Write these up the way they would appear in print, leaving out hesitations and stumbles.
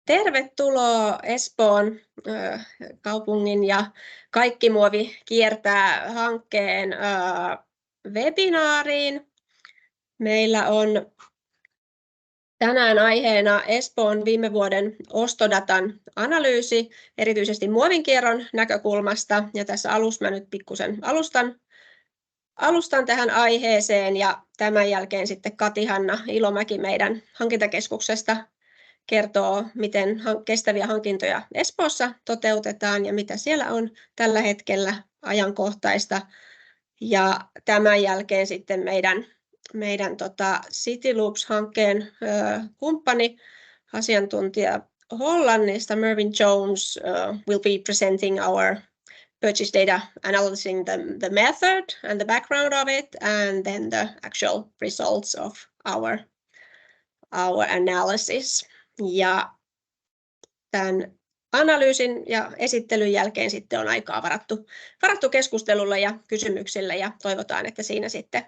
Tervetuloa Espoon kaupungin ja Kaikki muovi kiertää -hankkeen webinaariin. Meillä on tänään aiheena Espoon viime vuoden ostodatan analyysi, erityisesti muovin kierron näkökulmasta. Ja tässä alussa mä nyt pikkusen alustan tähän aiheeseen ja tämän jälkeen sitten Katihanna Ilomäki meidän hankintakeskuksesta kertoo, miten kestäviä hankintoja Espoossa toteutetaan ja mitä siellä on tällä hetkellä ajankohtaista. Ja tämän jälkeen sitten meidän CityLoops-hankkeen kumppani, asiantuntija Hollannista, Mervyn Jones, will be presenting our purchase data, analyzing the method and the background of it, and then the actual results of our analysis. Ja tämän analyysin ja esittelyn jälkeen sitten on aikaa varattu keskustelulle ja kysymyksille, ja toivotaan, että siinä sitten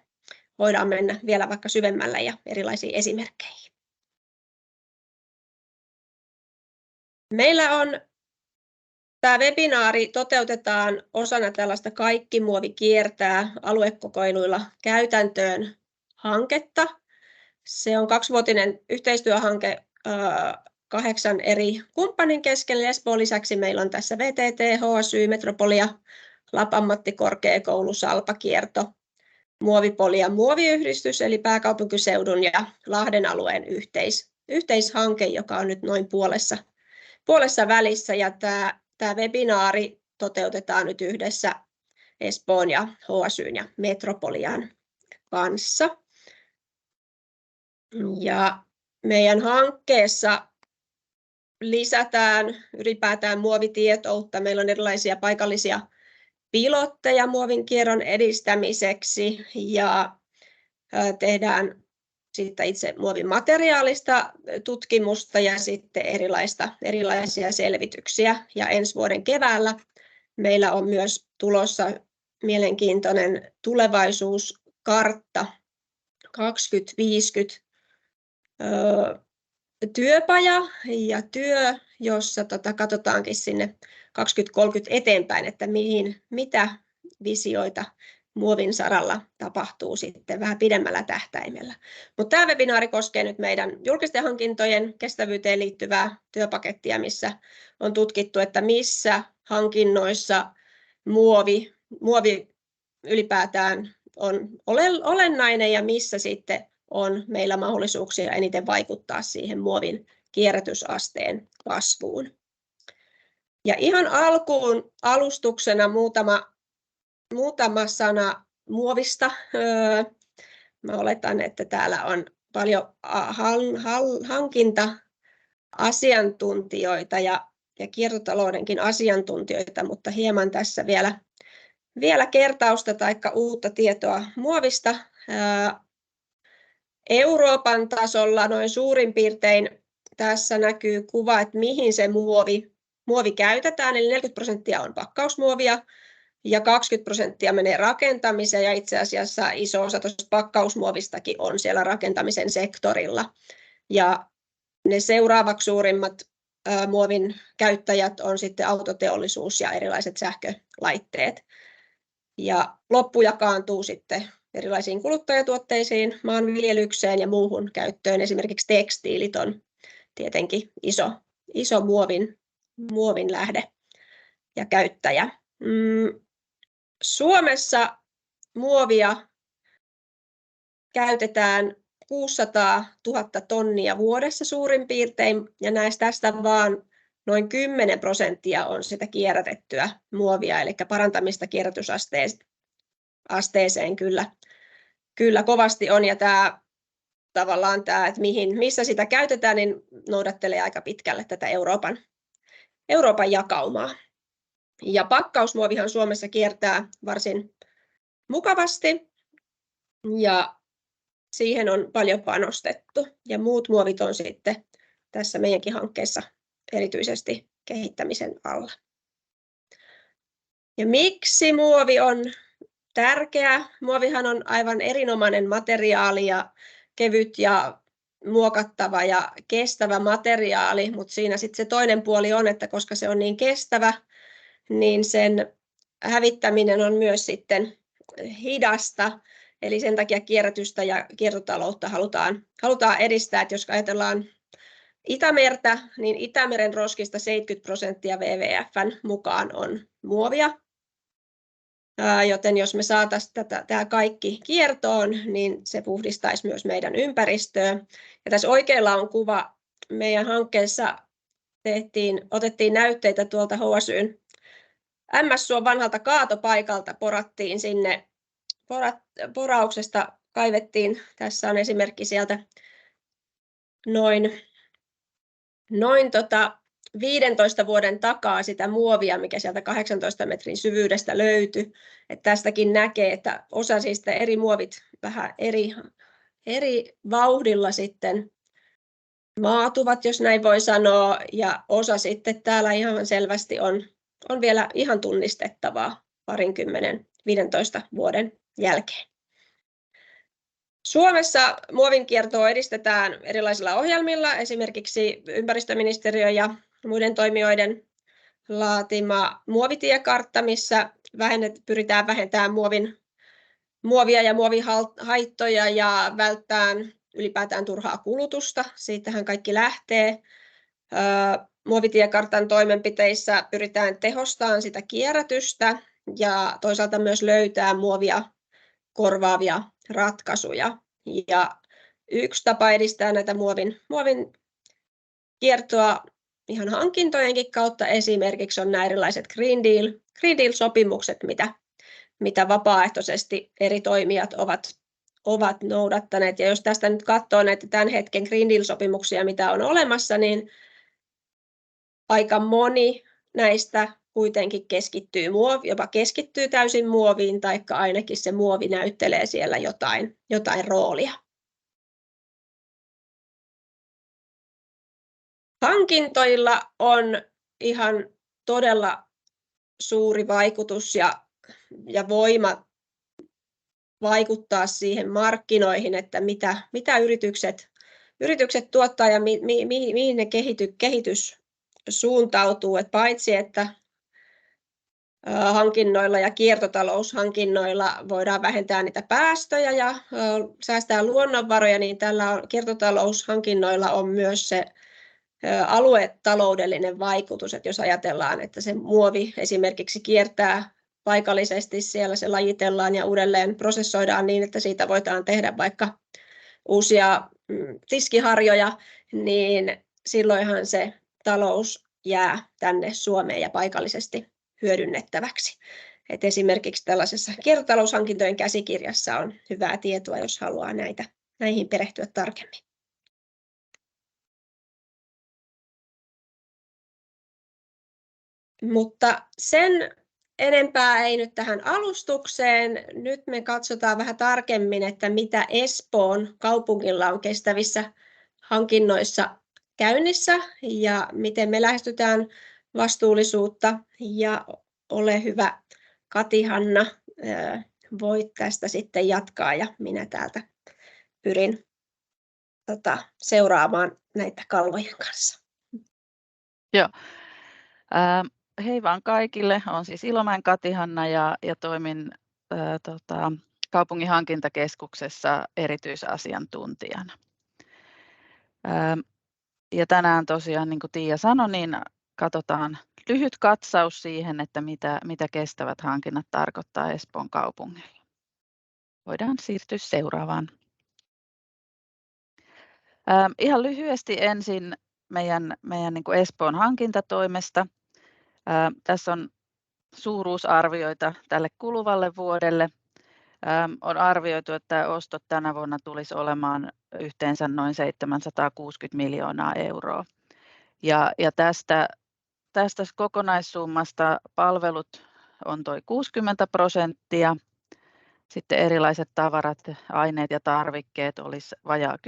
voidaan mennä vielä vaikka syvemmälle ja erilaisiin esimerkkeihin. Meillä on tämä webinaari toteutetaan osana tällaista Kaikki muovi kiertää aluekokoiluilla käytäntöön -hanketta. Se on 2-vuotinen yhteistyöhanke 8 eri kumppanin kesken. Espoon lisäksi meillä on tässä VTT, HSY, Metropolia, LAP-ammattikorkeakoulu, Salpa-kierto, Muovipoli ja Muoviyhdistys, eli pääkaupunkiseudun ja Lahden alueen yhteishanke, joka on nyt noin puolessa välissä. Ja tämä webinaari toteutetaan nyt yhdessä Espoon ja HSY:n ja Metropolian kanssa. Ja meidän hankkeessa lisätään ylipäätään muovitietoutta. Meillä on erilaisia paikallisia pilotteja muovin kierron edistämiseksi ja tehdään sitten itse muovin materiaalista tutkimusta ja sitten erilaisia selvityksiä. Ja ensi vuoden keväällä meillä on myös tulossa mielenkiintoinen tulevaisuuskartta 2050 työpaja ja työ, jossa katsotaankin sinne 2030 eteenpäin, että mitä visioita muovin saralla tapahtuu sitten vähän pidemmällä tähtäimellä. Mutta tämä webinaari koskee nyt meidän julkisten hankintojen kestävyyteen liittyvää työpakettia, missä on tutkittu, että missä hankinnoissa muovi ylipäätään on olennainen ja missä sitten on meillä mahdollisuuksia eniten vaikuttaa siihen muovin kierrätysasteen kasvuun. Ja ihan alkuun alustuksena muutama sana muovista. Mä oletan, että täällä on paljon hankinta-asiantuntijoita ja kiertotaloudenkin asiantuntijoita, mutta hieman tässä vielä kertausta tai uutta tietoa muovista. Euroopan tasolla noin suurin piirtein tässä näkyy kuva, että mihin se muovi käytetään, eli 40% on pakkausmuovia ja 20% menee rakentamiseen, ja itse asiassa iso osa tuosta pakkausmuovistakin on siellä rakentamisen sektorilla. Ja ne seuraavaksi suurimmat muovin käyttäjät on sitten autoteollisuus ja erilaiset sähkölaitteet. Ja loppu jakaantuu sitten erilaisiin kuluttajatuotteisiin, maanviljelykseen ja muuhun käyttöön. Esimerkiksi tekstiilit on tietenkin iso muovin lähde ja käyttäjä. Suomessa muovia käytetään 600 000 tonnia vuodessa suurin piirtein, ja tästä vaan noin 10% on sitä kierrätettyä muovia, eli parantamista kierrätysasteeseen kyllä kovasti on, ja tavallaan että missä sitä käytetään, niin noudattelee aika pitkälle tätä Euroopan jakaumaa. Ja pakkausmuovihan Suomessa kiertää varsin mukavasti, ja siihen on paljon panostettu, ja muut muovit on sitten tässä meidänkin hankkeessa erityisesti kehittämisen alla. Ja miksi muovi on tärkeä? Muovihan on aivan erinomainen materiaali ja kevyt ja muokattava ja kestävä materiaali, mutta siinä sitten se toinen puoli on, että koska se on niin kestävä, niin sen hävittäminen on myös sitten hidasta. Eli sen takia kierrätystä ja kiertotaloutta halutaan edistää. Että jos ajatellaan Itämertä, niin Itämeren roskista 70% WWF:n mukaan on muovia. Joten jos me saataisiin tämä kaikki kiertoon, niin se puhdistaisi myös meidän ympäristöä. Ja tässä oikealla on kuva meidän hankkeessa otettiin näytteitä tuolta HSY:n MS-suon vanhalta kaatopaikalta, porattiin sinne, porauksesta kaivettiin, tässä on esimerkki sieltä noin 15 vuoden takaa sitä muovia, mikä sieltä 18 metrin syvyydestä löytyi. Että tästäkin näkee, että osa siis eri muovit vähän eri vauhdilla sitten maatuvat, jos näin voi sanoa, ja osa sitten täällä ihan selvästi on vielä ihan tunnistettavaa 15 vuoden jälkeen. Suomessa muovin kiertoa edistetään erilaisilla ohjelmilla, esimerkiksi ympäristöministeriön ja muiden toimijoiden laatima muovitiekartta, missä pyritään vähentämään muovia ja muovihaittoja ja välttämään ylipäätään turhaa kulutusta. Siitähän kaikki lähtee. Muovitiekartan toimenpiteissä pyritään tehostamaan sitä kierrätystä ja toisaalta myös löytää muovia korvaavia ratkaisuja. Ja yksi tapa edistää näitä muovin kiertoa ihan hankintojenkin kautta esimerkiksi on nämä erilaiset Green Deal-sopimukset, mitä vapaaehtoisesti eri toimijat ovat noudattaneet. Ja jos tästä nyt katsoo näitä tämän hetken Green Deal-sopimuksia, mitä on olemassa, niin aika moni näistä kuitenkin jopa keskittyy täysin muoviin, tai ainakin se muovi näyttelee siellä jotain roolia. Hankintoilla on ihan todella suuri vaikutus ja voima vaikuttaa siihen markkinoihin, että mitä yritykset tuottaa ja mihin ne kehitys suuntautuu. Et paitsi että hankinnoilla ja kiertotaloushankinnoilla voidaan vähentää niitä päästöjä ja säästää luonnonvaroja, niin tällä kiertotaloushankinnoilla on myös se aluetaloudellinen vaikutus, että jos ajatellaan, että se muovi esimerkiksi kiertää paikallisesti, siellä se lajitellaan ja uudelleen prosessoidaan niin, että siitä voidaan tehdä vaikka uusia tiskiharjoja, niin silloinhan se talous jää tänne Suomeen ja paikallisesti hyödynnettäväksi. Et esimerkiksi tällaisessa kiertotaloushankintojen käsikirjassa on hyvää tietoa, jos haluaa näihin perehtyä tarkemmin. Mutta sen enempää ei nyt tähän alustukseen. Nyt me katsotaan vähän tarkemmin, että mitä Espoon kaupungilla on kestävissä hankinnoissa käynnissä ja miten me lähestytään vastuullisuutta. Ja ole hyvä, Katihanna, voit tästä sitten jatkaa ja minä täältä pyrin seuraamaan näitä kalvojen kanssa. Joo. Hei vaan kaikille, olen siis Ilomäen Katihanna ja toimin kaupungin hankintakeskuksessa erityisasiantuntijana. Ja tänään tosiaan, niin kuin Tiia sanoi, niin katsotaan lyhyt katsaus siihen, että mitä kestävät hankinnat tarkoittaa Espoon kaupungilla. Voidaan siirtyä seuraavaan. Ihan lyhyesti ensin meidän niin kuin Espoon hankintatoimesta. Tässä on suuruusarvioita tälle kuluvalle vuodelle. On arvioitu, että ostot tänä vuonna tulisi olemaan yhteensä noin 760 miljoonaa euroa. Ja tästä kokonaissummasta palvelut on toi 60%, sitten erilaiset tavarat, aineet ja tarvikkeet olisi vajaa 10%.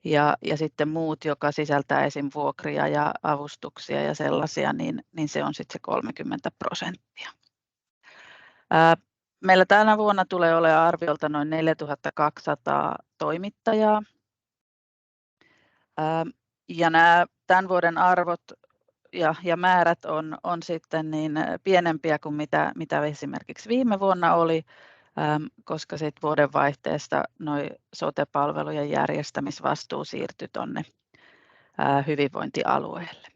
Ja sitten muut, joka sisältää esim. Vuokria ja avustuksia ja sellaisia, niin se on sitten se 30%. Meillä tänä vuonna tulee olemaan arviolta noin 4200 toimittajaa Ja nämä tämän vuoden arvot ja määrät on sitten niin pienempiä kuin mitä esimerkiksi viime vuonna oli, koska sitten vuodenvaihteesta noi sote-palvelujen järjestämisvastuu siirtyi tuonne hyvinvointialueelle.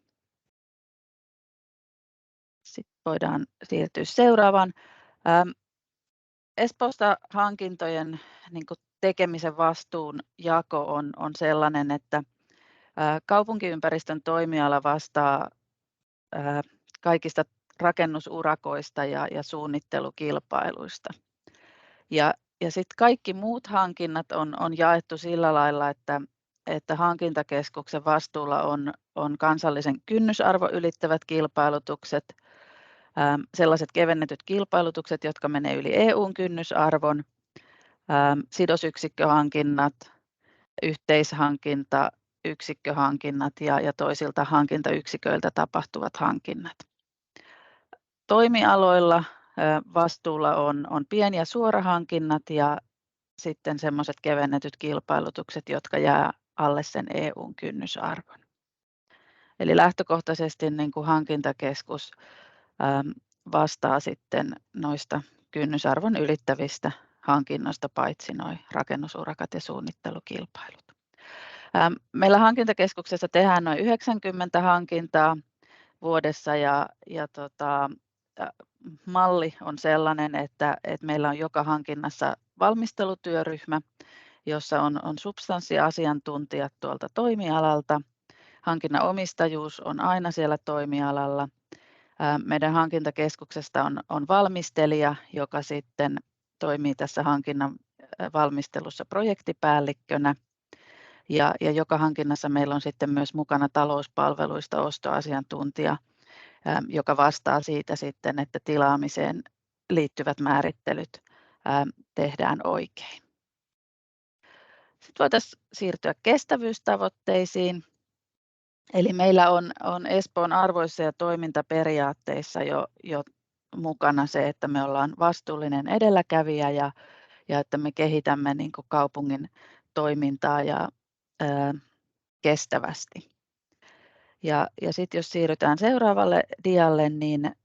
Sitten voidaan siirtyä seuraavaan. Espoosta hankintojen niin kuin tekemisen vastuun jako on sellainen, että kaupunkiympäristön toimiala vastaa kaikista rakennusurakoista ja suunnittelukilpailuista. Ja sitten kaikki muut hankinnat on jaettu sillä lailla, että hankintakeskuksen vastuulla on kansallisen kynnysarvo ylittävät kilpailutukset, sellaiset kevennetyt kilpailutukset, jotka menee yli EU:n kynnysarvon, sidosyksikköhankinnat, yhteishankinta, yksikköhankinnat ja toisilta hankintayksiköiltä tapahtuvat hankinnat. Toimialoilla vastuulla on pien- ja suorahankinnat ja sitten semmoiset kevennetyt kilpailutukset, jotka jää alle sen EU:n kynnysarvon. Eli lähtökohtaisesti niin kuin hankintakeskus vastaa sitten noista kynnysarvon ylittävistä hankinnoista paitsi nuo rakennusurakat ja suunnittelukilpailut. Meillä hankintakeskuksessa tehdään noin 90 hankintaa vuodessa ja malli on sellainen, että meillä on joka hankinnassa valmistelutyöryhmä, jossa on substanssiasiantuntijat tuolta toimialalta. Hankinnan omistajuus on aina siellä toimialalla. Meidän hankintakeskuksesta on valmistelija, joka sitten toimii tässä hankinnan valmistelussa projektipäällikkönä. Ja joka hankinnassa meillä on sitten myös mukana talouspalveluista ostoasiantuntija, joka vastaa siitä sitten, että tilaamiseen liittyvät määrittelyt tehdään oikein. Sitten voitaisiin siirtyä kestävyystavoitteisiin. Eli meillä on Espoon arvoissa ja toimintaperiaatteissa jo mukana se, että me ollaan vastuullinen edelläkävijä ja että me kehitämme niin kuin kaupungin toimintaa ja kestävästi. Ja sitten jos siirrytään seuraavalle dialle, niin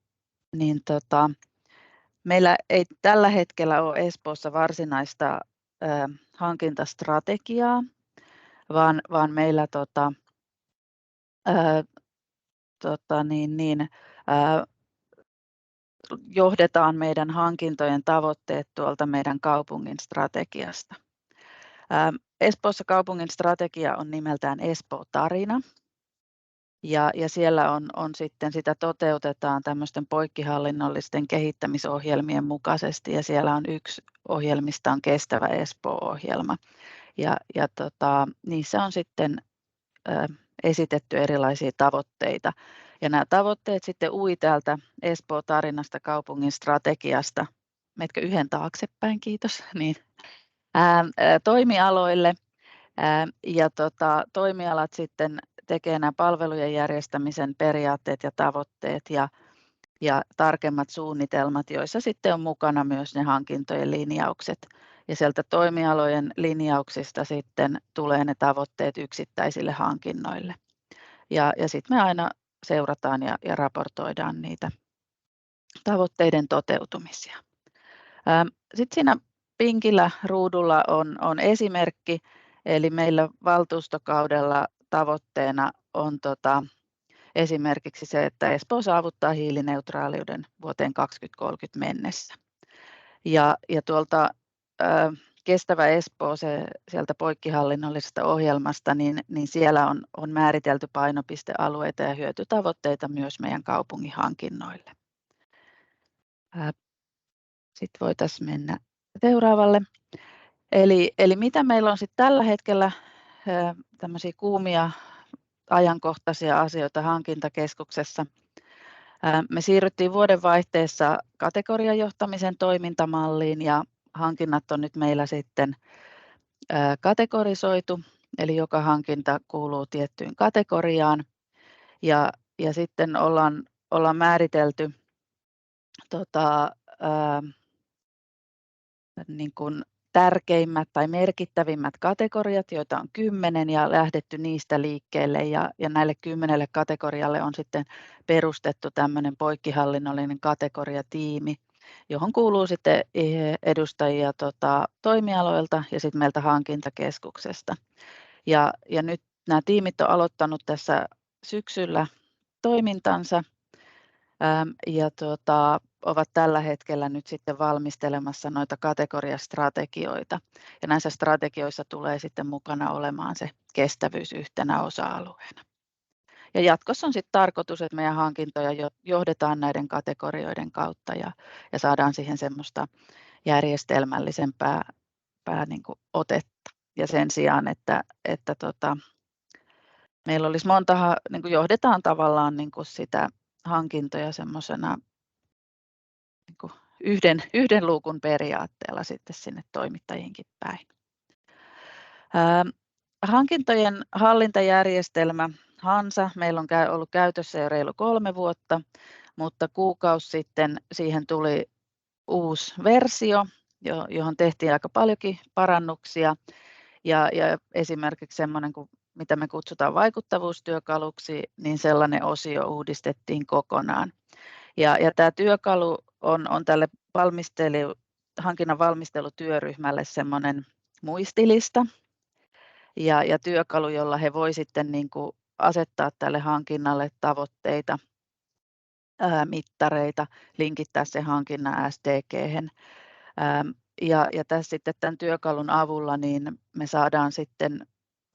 meillä ei tällä hetkellä ole Espoossa varsinaista hankintastrategiaa, vaan meillä johdetaan meidän hankintojen tavoitteet tuolta meidän kaupungin strategiasta. Espoossa kaupungin strategia on nimeltään Espoo-tarina. Ja siellä on sitten sitä toteutetaan tämmöisten poikkihallinnollisten kehittämisohjelmien mukaisesti ja siellä on yksi ohjelmista on Kestävä Espoo-ohjelma ja niissä on sitten esitetty erilaisia tavoitteita ja nämä tavoitteet sitten ui täältä Espoo-tarinasta kaupungin strategiasta, menetkö yhden taaksepäin, kiitos, niin, toimialoille ja toimialat sitten tekee nämä palvelujen järjestämisen periaatteet ja tavoitteet ja tarkemmat suunnitelmat, joissa sitten on mukana myös ne hankintojen linjaukset. Ja sieltä toimialojen linjauksista sitten tulee ne tavoitteet yksittäisille hankinnoille. Ja sitten me aina seurataan ja raportoidaan niitä tavoitteiden toteutumisia. Sitten siinä pinkillä ruudulla on esimerkki, eli meillä valtuustokaudella tavoitteena on esimerkiksi se, että Espoo saavuttaa hiilineutraaliuden vuoteen 2030 mennessä. Ja tuolta Kestävä Espoo, sieltä poikkihallinnollisesta ohjelmasta, niin siellä on määritelty painopistealueita ja hyötytavoitteita myös meidän kaupungin hankinnoille. Sitten voitaisiin mennä seuraavalle. Eli mitä meillä on sitten tällä hetkellä tämmöisiä kuumia ajankohtaisia asioita hankintakeskuksessa. Me siirryttiin vuodenvaihteessa kategoriajohtamisen toimintamalliin ja hankinnat on nyt meillä sitten kategorisoitu, eli joka hankinta kuuluu tiettyyn kategoriaan ja sitten ollaan määritelty niin kuin tärkeimmät tai merkittävimmät kategoriat, joita on 10 ja lähdetty niistä liikkeelle ja näille 10 kategorialle on sitten perustettu tämmöinen poikkihallinnollinen kategoriatiimi, johon kuuluu sitten edustajia toimialoilta ja sitten meiltä hankintakeskuksesta. Ja nyt nämä tiimit on aloittanut tässä syksyllä toimintansa ja ovat tällä hetkellä nyt sitten valmistelemassa noita kategoriastrategioita. Ja näissä strategioissa tulee sitten mukana olemaan se kestävyys yhtenä osa-alueena. Ja jatkossa on sitten tarkoitus, että meidän hankintoja johdetaan näiden kategorioiden kautta ja saadaan siihen semmoista järjestelmällisempää niin kuin otetta. Ja sen sijaan, että meillä olisi niin kuin johdetaan tavallaan niin kuin sitä hankintoja semmoisena niin kuin yhden luukun periaatteella sitten sinne toimittajiinkin päin. Hankintojen hallintajärjestelmä Hansa meillä on ollut käytössä jo reilu 3 vuotta, mutta kuukausi sitten siihen tuli uusi versio, johon tehtiin aika paljonkin parannuksia. Ja esimerkiksi semmoinen, mitä me kutsutaan vaikuttavuustyökaluksi, niin sellainen osio uudistettiin kokonaan. Ja tämä työkalu on tälle hankinnan valmistelutyöryhmälle semmoinen muistilista ja työkalu, jolla he voi sitten niin kuin asettaa tälle hankinnalle tavoitteita, mittareita, linkittää sen hankinnan SDG:hen. Ja tässä sitten tämän työkalun avulla niin me saadaan sitten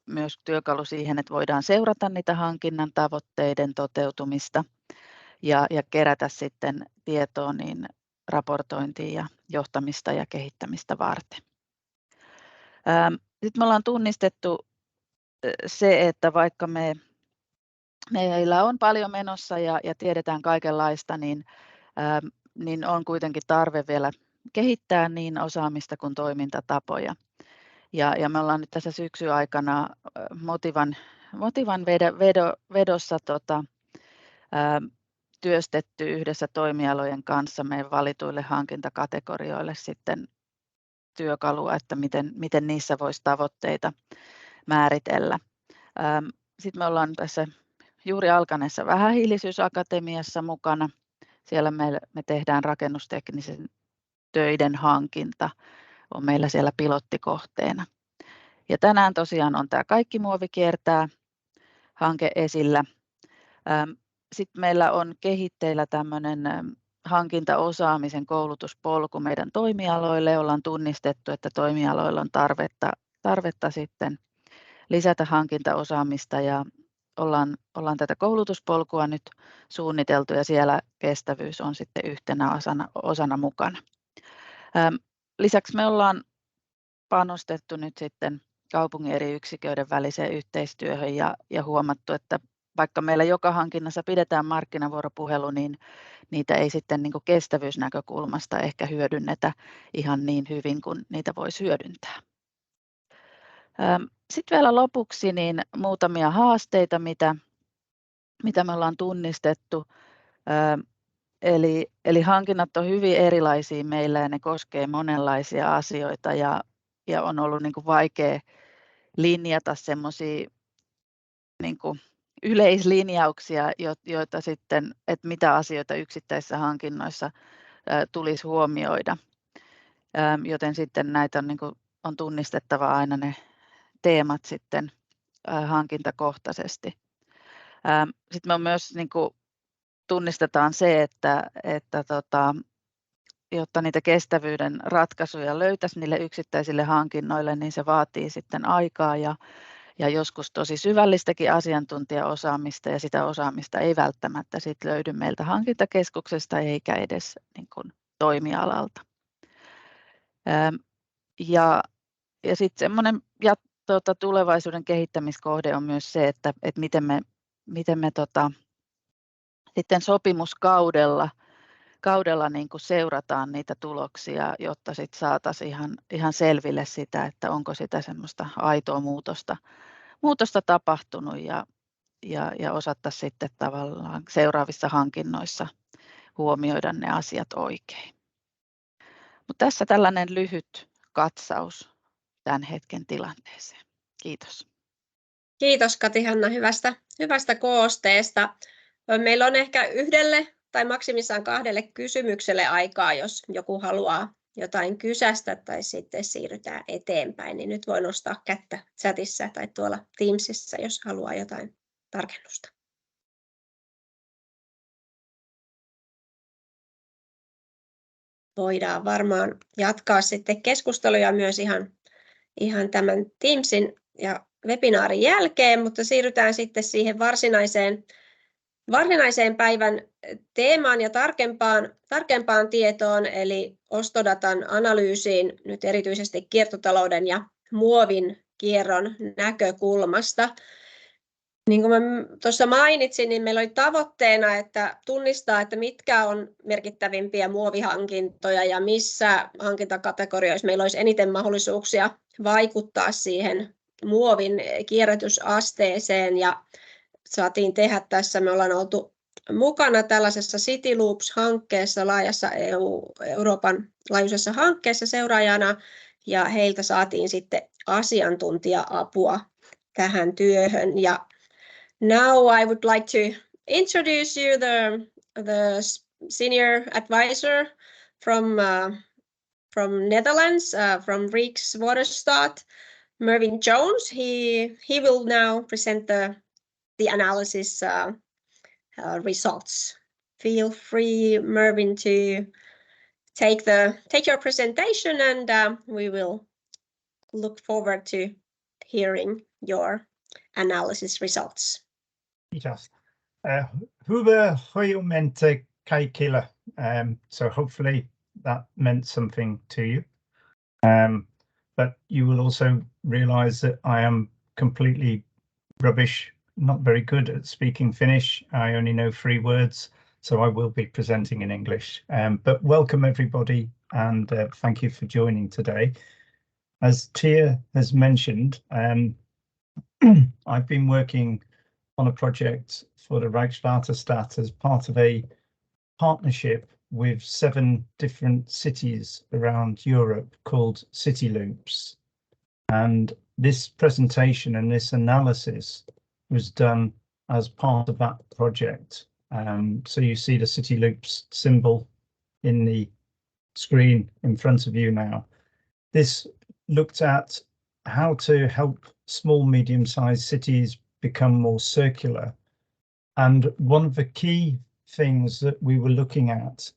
myös työkalu siihen, että voidaan seurata niitä hankinnan tavoitteiden toteutumista ja kerätä sitten tietoa niin raportointiin ja johtamista ja kehittämistä varten. Sitten me ollaan tunnistettu se, että vaikka meillä on paljon menossa ja tiedetään kaikenlaista, niin on kuitenkin tarve vielä kehittää niin osaamista kuin toimintatapoja. Ja me ollaan nyt tässä syksyn aikana Motivan vedossa työstetty yhdessä toimialojen kanssa meidän valituille hankintakategorioille sitten työkalua, että miten niissä voisi tavoitteita määritellä. Sitten me ollaan tässä juuri alkaneessa vähähiilisyysakatemiassa mukana. Siellä me tehdään rakennusteknisen töiden hankinta, on meillä siellä pilottikohteena. Ja tänään tosiaan on tämä Kaikki muovi kiertää -hanke esillä. Sitten meillä on kehitteillä tämmöinen hankintaosaamisen koulutuspolku meidän toimialoille. Ollaan tunnistettu, että toimialoilla on tarvetta sitten lisätä hankintaosaamista ja ollaan tätä koulutuspolkua nyt suunniteltu ja siellä kestävyys on sitten yhtenä osana mukana. Lisäksi me ollaan panostettu nyt sitten kaupungin eri yksiköiden väliseen yhteistyöhön ja huomattu, että vaikka meillä joka hankinnassa pidetään markkinavuoropuhelu, niin niitä ei sitten niin kuin kestävyysnäkökulmasta ehkä hyödynnetä ihan niin hyvin kuin niitä voisi hyödyntää. Sitten vielä lopuksi niin muutamia haasteita, mitä me ollaan tunnistettu. Eli hankinnat on hyvin erilaisia meillä ja ne koskee monenlaisia asioita ja on ollut niin kuin vaikea linjata semmoisia niin kuin yleislinjauksia, joita sitten, että mitä asioita yksittäisissä hankinnoissa tulisi huomioida. Joten sitten näitä on, niin kuin, on tunnistettava aina ne teemat sitten hankintakohtaisesti. Sitten me myös niin kuin tunnistetaan se, että jotta niitä kestävyyden ratkaisuja löytäisi niille yksittäisille hankinnoille, niin se vaatii sitten aikaa ja joskus tosi syvällistäkin asiantuntijaosaamista ja sitä osaamista ei välttämättä sit löydy meiltä hankintakeskuksesta eikä edes niin kuin toimialalta. Ja sitten semmoinen tulevaisuuden kehittämiskohde on myös se, että miten me sitten sopimuskaudella niin kuin seurataan niitä tuloksia, jotta sitten saataisiin ihan selville sitä, että onko sitä semmoista aitoa muutosta tapahtunut ja osattaisiin sitten tavallaan seuraavissa hankinnoissa huomioida ne asiat oikein. Mutta tässä tällainen lyhyt katsaus tämän hetken tilanteeseen. Kiitos. Kiitos Katihanna hyvästä koosteesta. Meillä on ehkä yhdelle tai maksimissaan 2 kysymykselle aikaa, jos joku haluaa jotain kysästä tai sitten siirrytään eteenpäin, niin nyt voi nostaa kättä chatissa tai tuolla Teamsissa, jos haluaa jotain tarkennusta. Voidaan varmaan jatkaa sitten keskusteluja myös ihan tämän Teamsin ja webinaarin jälkeen, mutta siirrytään sitten siihen varsinaiseen päivän teemaan ja tarkempaan tietoon, eli ostodatan analyysiin nyt erityisesti kiertotalouden ja muovin kierron näkökulmasta. Niin kuin mä tuossa mainitsin, niin meillä oli tavoitteena, että tunnistaa, että mitkä on merkittävimpiä muovihankintoja ja missä hankintakategorioissa meillä olisi eniten mahdollisuuksia vaikuttaa siihen muovin kierrätysasteeseen, ja saatiin tehdä tässä. Me ollaan oltu mukana tällaisessa CityLoops-hankkeessa, laajassa Euroopan laajuisessa hankkeessa seuraajana, ja heiltä saatiin sitten asiantuntija-apua tähän työhön. Ja now I would like to introduce you the senior advisor from Netherlands, from Rijkswaterstaat, Mervyn Jones. He will now present the analysis results. Feel free, Mervyn, to take your presentation, and we will look forward to hearing your analysis results. Kiitos. Hyvää huomenta kaikille. So hopefully that meant something to you. But you will also realize that I am completely rubbish, not very good at speaking Finnish. I only know 3 words, so I will be presenting in English. But welcome everybody, and thank you for joining today. As Tiia has mentioned, I've been working on a project for the Rijkswaterstaat as part of a partnership with 7 different cities around Europe called CityLoops. And this presentation and this analysis was done as part of that project. So you see the CityLoops symbol in the screen in front of you now. This looked at how to help small, medium-sized cities become more circular. And one of the key things that we were looking at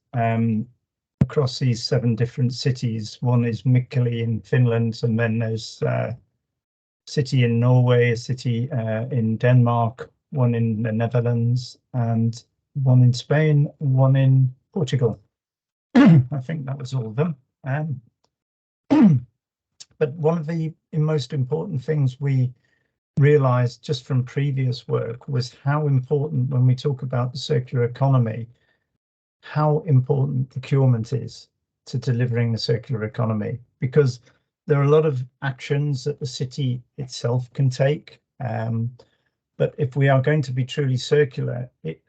across these 7 different cities, one is Mikkeli in Finland, and then there's a city in Norway, a city in Denmark, one in the Netherlands, and one in Spain, one in Portugal. I think that was all of them. But one of the most important things we realized just from previous work was how important, when we talk about the circular economy, how important procurement is to delivering the circular economy, because there are a lot of actions that the city itself can take. But if we are going to be truly circular, it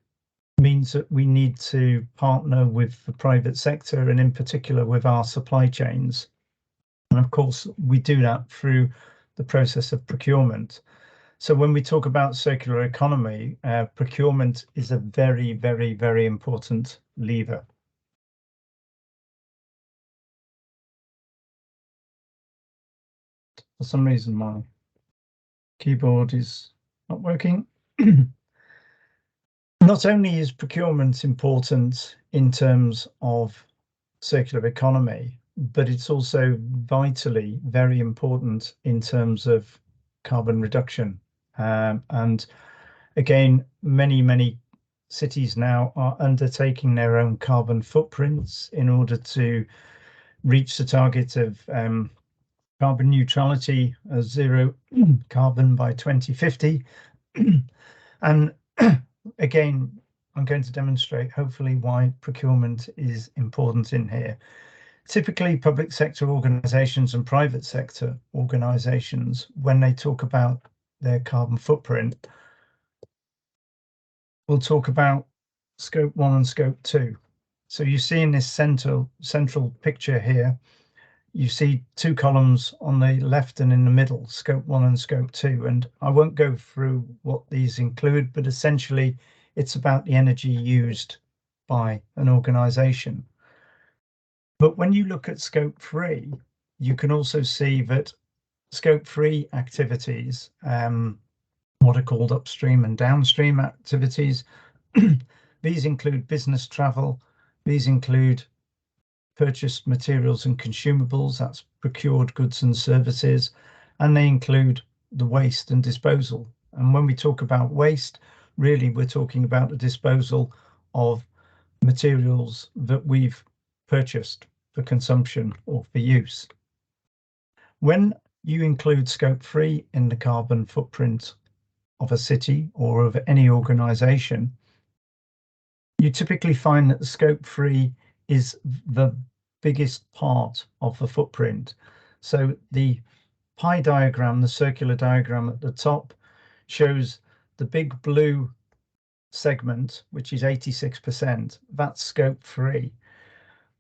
means that we need to partner with the private sector, and in particular with our supply chains. And of course, we do that through the process of procurement. So when we talk about circular economy, procurement is a very, very, very important lever. For some reason, my keyboard is not working. Not only is procurement important in terms of circular economy, but it's also vitally very important in terms of carbon reduction. And again, many cities now are undertaking their own carbon footprints in order to reach the target of carbon neutrality as 0 carbon by 2050. And again, I'm going to demonstrate hopefully why procurement is important in here. Typically, public sector organisations and private sector organisations, when they talk about their carbon footprint, will talk about scope 1 and scope 2. So you see in this central picture here, you see two columns on the left and in the middle, scope 1 and scope 2. And I won't go through what these include, but essentially it's about the energy used by an organisation. But when you look at scope 3, you can also see that scope 3 activities, what are called upstream and downstream activities, these include business travel, these include purchased materials and consumables, that's procured goods and services, and they include the waste and disposal. And when we talk about waste, really we're talking about the disposal of materials that we've purchased for consumption or for use. When you include scope 3 in the carbon footprint of a city or of any organisation, you typically find that the scope 3 is the biggest part of the footprint. So the pie diagram, the circular diagram at the top, shows the big blue segment, which is 86%. That's scope 3.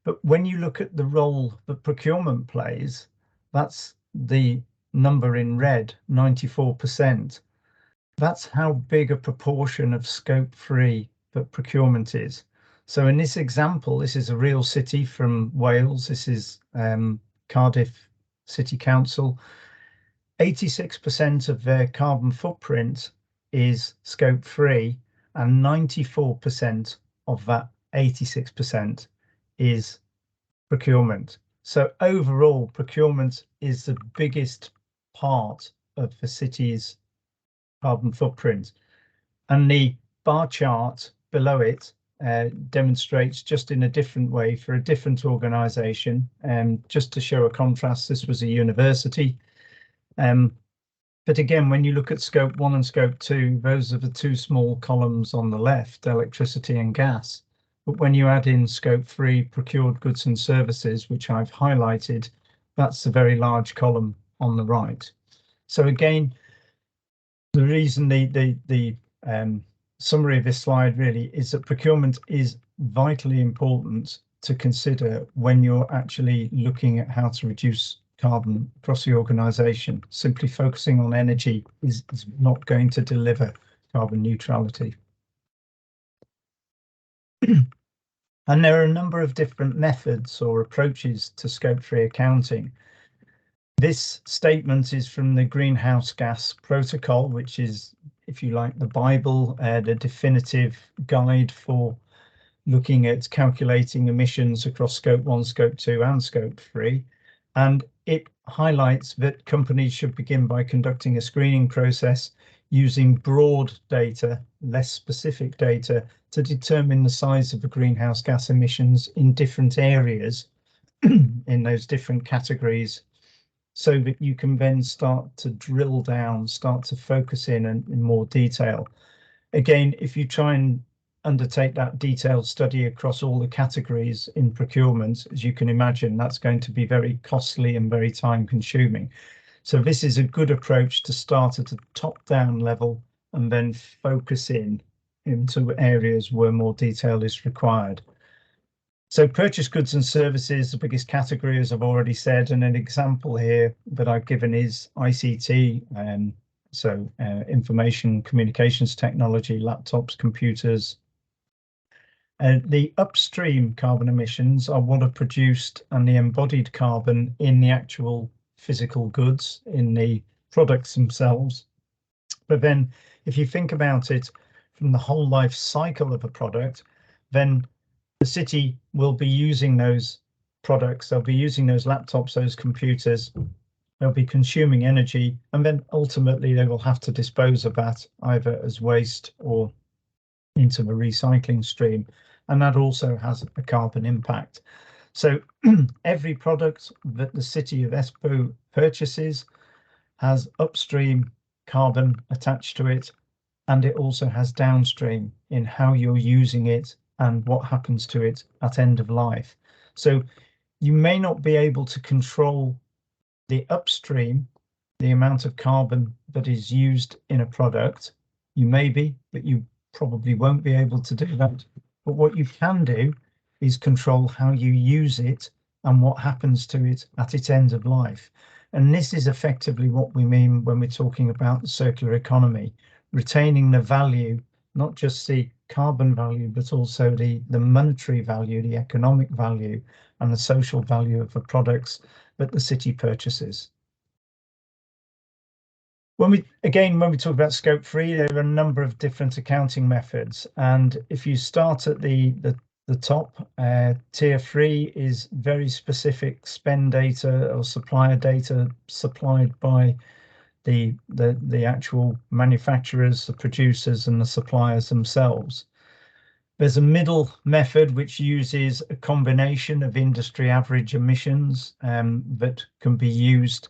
But when you look at the role that procurement plays, that's the number in red, 94%. That's how big a proportion of scope 3 that procurement is. So in this example, this is a real city from Wales. This is Cardiff City Council. 86% of their carbon footprint is scope 3, and 94% of that 86% is procurement. So overall, procurement is the biggest part of the city's carbon footprint. And the bar chart below it demonstrates just in a different way for a different organisation. Just to show a contrast, this was a university. But again, when you look at scope 1 and scope 2, those are the two small columns on the left, electricity and gas. But when you add in scope 3, procured goods and services, which I've highlighted, that's a very large column on the right. So again, the reason the summary of this slide really is that procurement is vitally important to consider when you're actually looking at how to reduce carbon across the organisation. Simply focusing on energy is not going to deliver carbon neutrality. And there are a number of different methods or approaches to scope 3 accounting. This statement is from the Greenhouse Gas Protocol, which is, if you like, the Bible, the definitive guide for looking at calculating emissions across scope 1, scope 2 and scope 3. And it highlights that companies should begin by conducting a screening process using broad data, less specific data, to determine the size of the greenhouse gas emissions in different areas in those different categories, so that you can then start to drill down, start to focus in more detail. Again, if you try and undertake that detailed study across all the categories in procurement, as you can imagine, that's going to be very costly and very time consuming. So this is a good approach to start at a top-down level and then focus in into areas where more detail is required. So purchased goods and services, the biggest category, as I've already said, and an example here that I've given is ICT, information communications technology, laptops, computers. The upstream carbon emissions are what are produced and the embodied carbon in the actual physical goods, in the products themselves. But then if you think about it from the whole life cycle of a product, then the city will be using those products, they'll be using those laptops, those computers, they'll be consuming energy, and then ultimately they will have to dispose of that either as waste or into the recycling stream. And that also has a carbon impact. So every product that the city of Espoo purchases has upstream carbon attached to it, and it also has downstream in how you're using it and what happens to it at end of life. So you may not be able to control the upstream, the amount of carbon that is used in a product. You may be, but you probably won't be able to do that. But what you can do is control how you use it and what happens to it at its end of life. And this is effectively what we mean when we're talking about the circular economy, retaining the value, not just the carbon value, but also the monetary value, the economic value, and the social value of the products that the city purchases. When we talk about scope 3, there are a number of different accounting methods. And if you start at the top, tier 3 is very specific spend data or supplier data supplied by the actual manufacturers, the producers, and the suppliers themselves. There's a middle method which uses a combination of industry average emissions that can be used.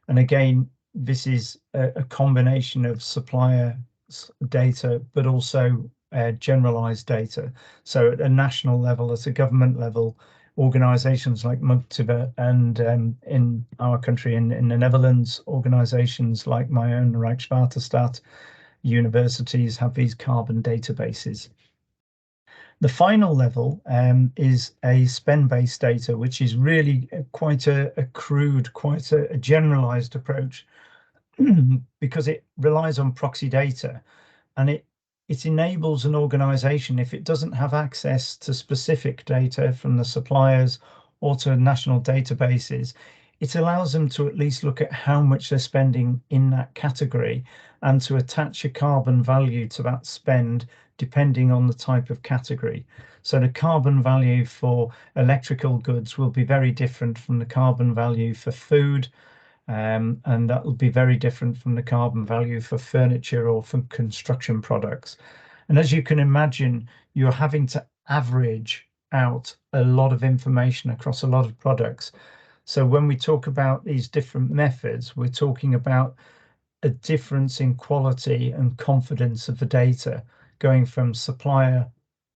And again, this is a combination of supplier data, but also generalized data. So at a national level, at a government level, organizations like Missä and in our country, in the Netherlands, organizations like my own Rijkswaterstaat, universities have these carbon databases. The final level is a spend-based data, which is really quite a crude, quite a generalized approach because it relies on proxy data, and it enables an organization, if it doesn't have access to specific data from the suppliers or to national databases, it allows them to at least look at how much they're spending in that category and to attach a carbon value to that spend depending on the type of category. So the carbon value for electrical goods will be very different from the carbon value for food, and that will be very different from the carbon value for furniture or for construction products. And as you can imagine, you're having to average out a lot of information across a lot of products. So when we talk about these different methods, we're talking about a difference in quality and confidence of the data, going from supplier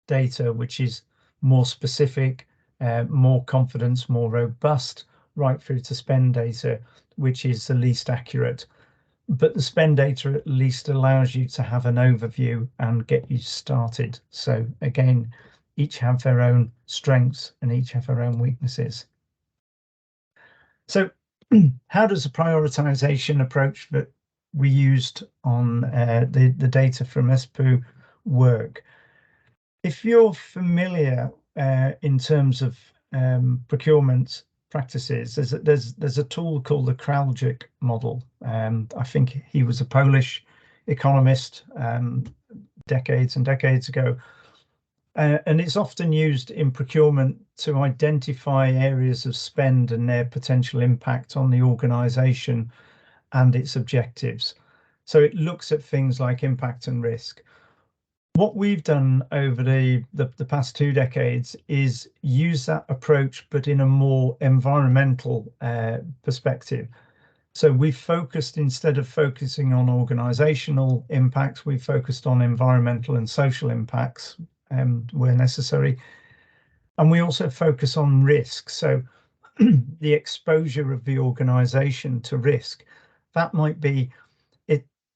data, which is more specific, more confidence, more robust, right through to spend data, which is the least accurate. But the spend data at least allows you to have an overview and get you started. So again, each have their own strengths and each have their own weaknesses. So how does the prioritization approach that we used on the data from Espoo work? If you're familiar in terms of procurement practices, there's a tool called the Kraljic model. I think he was a Polish economist decades and decades ago. And it's often used in procurement to identify areas of spend and their potential impact on the organization and its objectives. So it looks at things like impact and risk. What we've done over the past 2 decades is use that approach, but in a more environmental perspective. So we've focused, instead of focusing on organizational impacts, we've focused on environmental and social impacts where necessary. And we also focus on risk. So the exposure of the organization to risk, that might be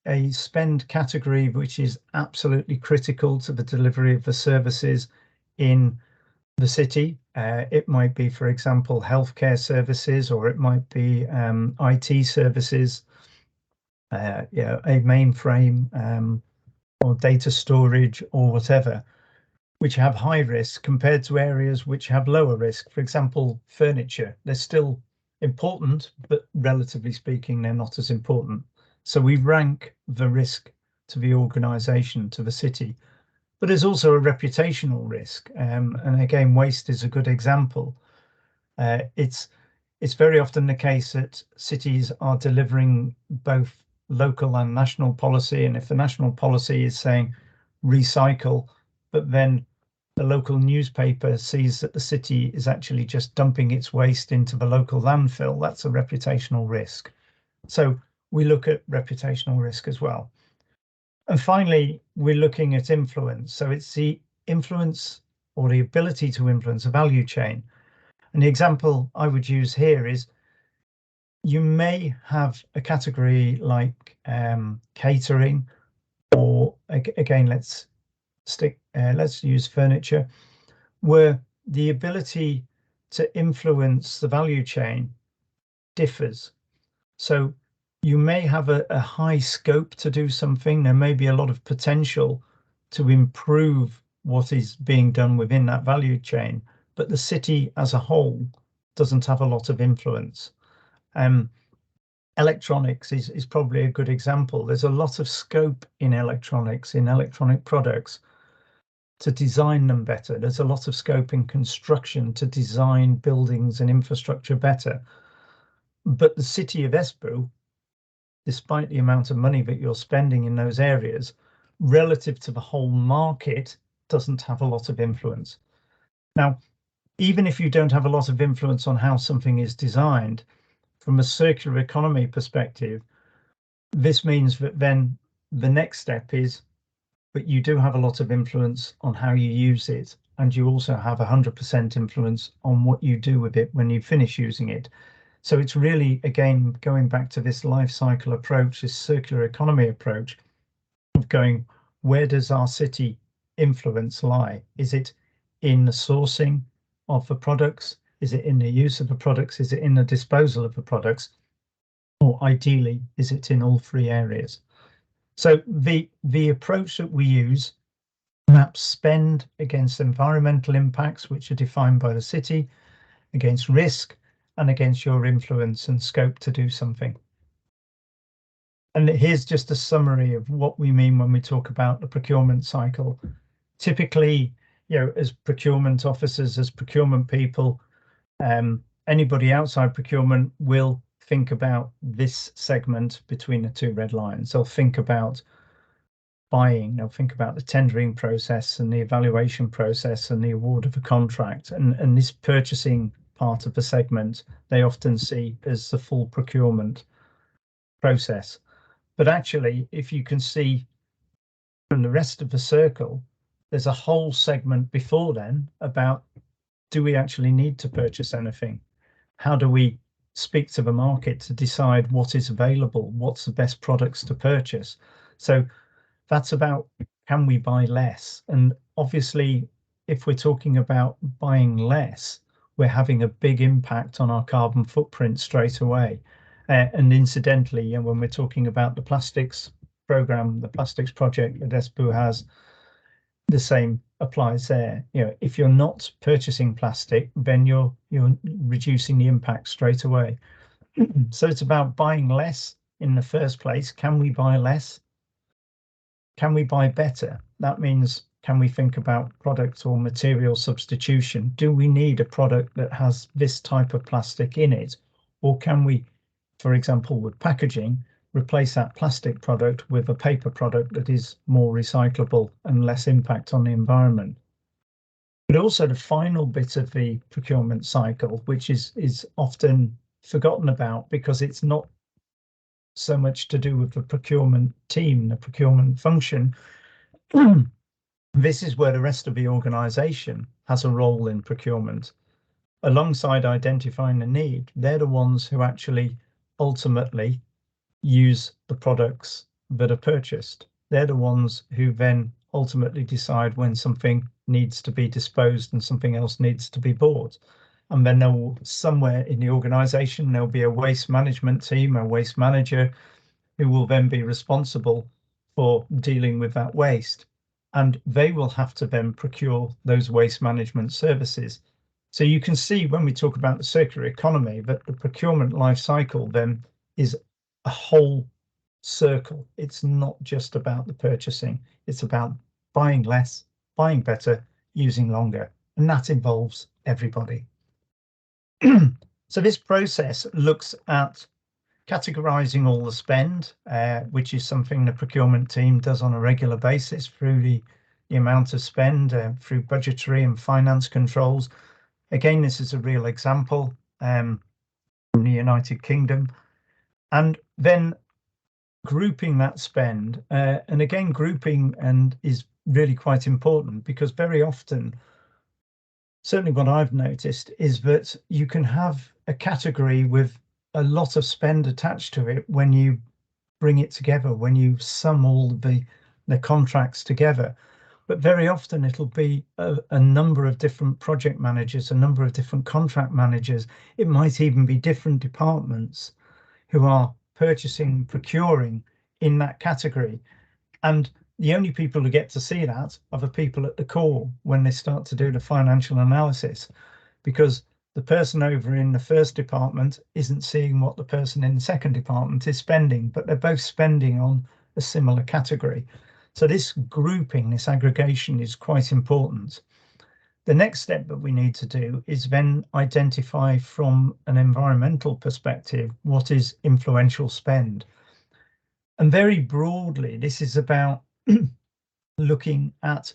a spend category which is absolutely critical to the delivery of the services in the city. It might be, for example, healthcare services, or it might be IT services, a mainframe or data storage or whatever, which have high risk compared to areas which have lower risk. For example, furniture, they're still important, but relatively speaking, they're not as important. So we rank the risk to the organization, to the city. But there's also a reputational risk. And again, waste is a good example. It's very often the case that cities are delivering both local and national policy. And if the national policy is saying recycle, but then the local newspaper sees that the city is actually just dumping its waste into the local landfill, that's a reputational risk. So we look at reputational risk as well. And finally, we're looking at influence. So it's the influence or the ability to influence a value chain. And the example I would use here is you may have a category like catering, or again, let's use furniture, where the ability to influence the value chain differs. So you may have a high scope to do something. There may be a lot of potential to improve what is being done within that value chain, but the city as a whole doesn't have a lot of influence. Electronics is probably a good example. There's a lot of scope in electronics, in electronic products, to design them better. There's a lot of scope in construction to design buildings and infrastructure better. But the city of Espoo, despite the amount of money that you're spending in those areas, relative to the whole market, doesn't have a lot of influence. Now, even if you don't have a lot of influence on how something is designed, from a circular economy perspective, this means that then the next step is that you do have a lot of influence on how you use it, and you also have 100% influence on what you do with it when you finish using it. So it's really, again, going back to this life cycle approach, this circular economy approach of going, where does our city influence lie? Is it in the sourcing of the products? Is it in the use of the products? Is it in the disposal of the products? Or ideally, is it in all three areas? So the approach that we use maps spend against environmental impacts, which are defined by the city, against risk, and against your influence and scope to do something. And here's just a summary of what we mean when we talk about the procurement cycle. Typically, as procurement officers, as procurement people, anybody outside procurement will think about this segment between the two red lines. They'll think about buying, they'll think about the tendering process and the evaluation process and the award of a contract. And this purchasing part of the segment, they often see as the full procurement process. But actually, if you can see from the rest of the circle, there's a whole segment before then about, do we actually need to purchase anything? How do we speak to the market to decide what is available? What's the best products to purchase? So that's about, can we buy less? And obviously, if we're talking about buying less, we're having a big impact on our carbon footprint straight away. And incidentally, when we're talking about the plastics program, the plastics project that Espoo has, the same applies there. If you're not purchasing plastic, then you're reducing the impact straight away. So it's about buying less in the first place. Can we buy less? Can we buy better? That means, can we think about product or material substitution? Do we need a product that has this type of plastic in it? Or can we, for example, with packaging, replace that plastic product with a paper product that is more recyclable and less impact on the environment? But also the final bit of the procurement cycle, which is often forgotten about because it's not so much to do with the procurement team, the procurement function. This is where the rest of the organization has a role in procurement. Alongside identifying the need, they're the ones who actually ultimately use the products that are purchased. They're the ones who then ultimately decide when something needs to be disposed and something else needs to be bought. And then there'll, somewhere in the organization, there'll be a waste management team, a waste manager, who will then be responsible for dealing with that waste. And they will have to then procure those waste management services. So you can see when we talk about the circular economy that the procurement life cycle then is a whole circle. It's not just about the purchasing. It's about buying less, buying better, using longer. And that involves everybody. So this process looks at categorizing all the spend, which is something the procurement team does on a regular basis through the amount of spend, through budgetary and finance controls. Again, this is a real example from the United Kingdom. And then grouping that spend, and again, grouping is really quite important because very often, certainly what I've noticed is that you can have a category with a lot of spend attached to it when you bring it together, when you sum all the contracts together. but very often it'll be a number of different project managers, a number of different contract managers. It might even be different departments who are purchasing, procuring in that category. And the only people who get to see that are the people at the core when they start to do the financial analysis, because the person over in the first department isn't seeing what the person in the second department is spending, but they're both spending on a similar category. So this grouping, this aggregation is quite important. The next step that we need to do is then identify from an environmental perspective what is influential spend. And very broadly, this is about looking at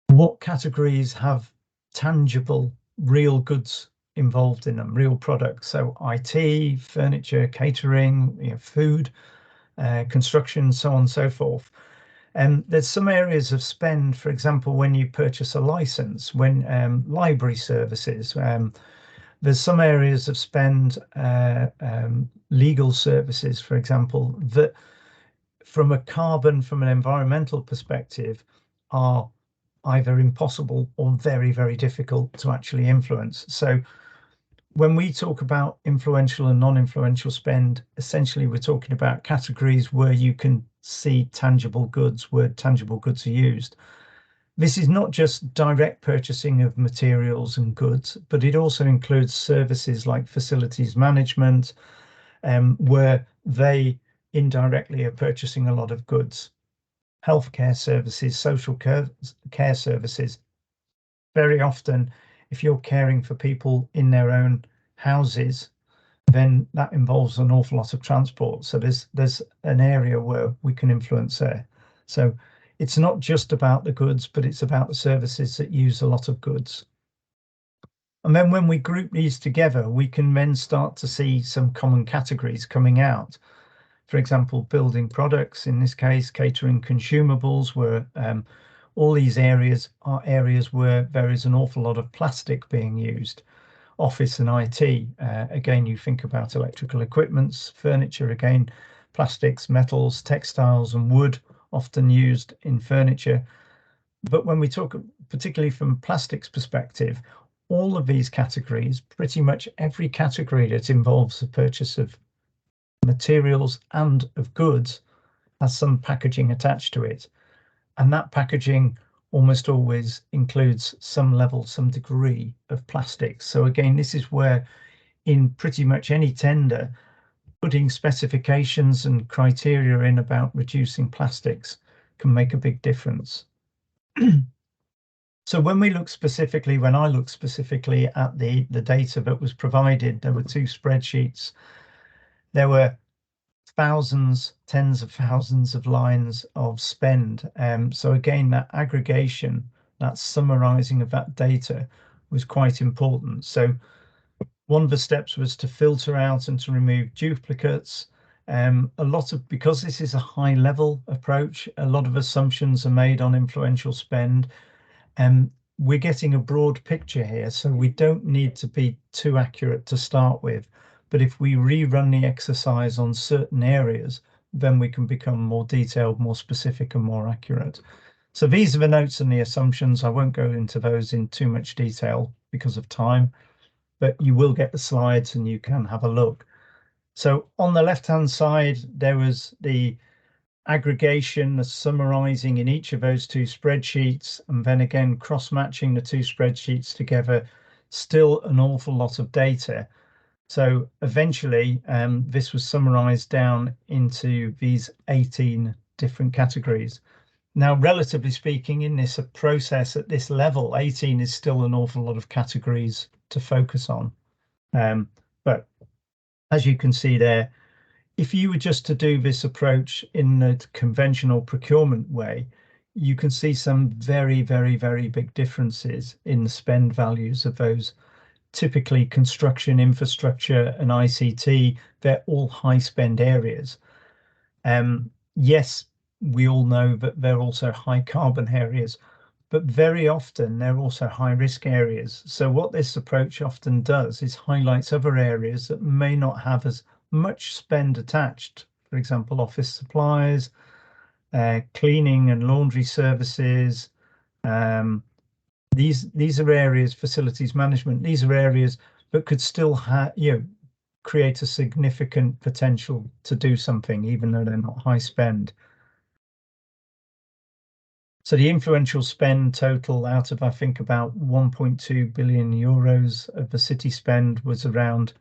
what categories have tangible, real goods involved in them, real products. So IT, furniture, catering, food, construction, so on and so forth. And there's some areas of spend, for example, when you purchase a license, when library services, there's some areas of spend, legal services, for example, that from an environmental perspective are either impossible or very, very difficult to actually influence. So when we talk about influential and non-influential spend, essentially we're talking about categories where you can see tangible goods, where tangible goods are used. This is not just direct purchasing of materials and goods, but it also includes services like facilities management, where they indirectly are purchasing a lot of goods. Healthcare services, social care services. Very often, if you're caring for people in their own houses, then that involves an awful lot of transport. So there's an area where we can influence there. So it's not just about the goods, but it's about the services that use a lot of goods. And then when we group these together, we can then start to see some common categories coming out. For example, building products, in this case, catering, consumables, where all these areas are areas where there is an awful lot of plastic being used. Office and IT, again, you think about electrical equipments, furniture, again, plastics, metals, textiles and wood, often used in furniture. But when we talk particularly from plastics perspective, all of these categories, pretty much every category that involves the purchase of materials and of goods has some packaging attached to it. And that packaging almost always includes some level, some degree of plastics. So again, this is where in pretty much any tender, putting specifications and criteria in about reducing plastics can make a big difference. So when I look specifically at the data that was provided, there were two spreadsheets. There were thousands, tens of thousands of lines of spend. So again, that aggregation, that summarizing of that data was quite important. So one of the steps was to filter out and to remove duplicates. Because this is a high level approach, a lot of assumptions are made on influential spend. We're getting a broad picture here, so we don't need to be too accurate to start with. But if we rerun the exercise on certain areas, then we can become more detailed, more specific and more accurate. So these are the notes and the assumptions. I won't go into those in too much detail because of time, but you will get the slides and you can have a look. So on the left-hand side, there was the aggregation, the summarizing in each of those two spreadsheets, and then again, cross-matching the two spreadsheets together, still an awful lot of data. So eventually, this was summarized down into these 18 different categories. Now, relatively speaking, in this process at this level, 18 is still an awful lot of categories to focus on. But as you can see there, if you were just to do this approach in the conventional procurement way, you can see some very, very, very big differences in the spend values of those. Typically construction, infrastructure and ICT, they're all high spend areas. Yes, we all know that they're also high carbon areas, but very often they're also high risk areas. So what this approach often does is highlights other areas that may not have as much spend attached. For example, office supplies, cleaning and laundry services. These are areas, facilities management, these are areas that could still create a significant potential to do something, even though they're not high spend. So the influential spend total out of, I think, about 1.2 billion euros of the city spend was around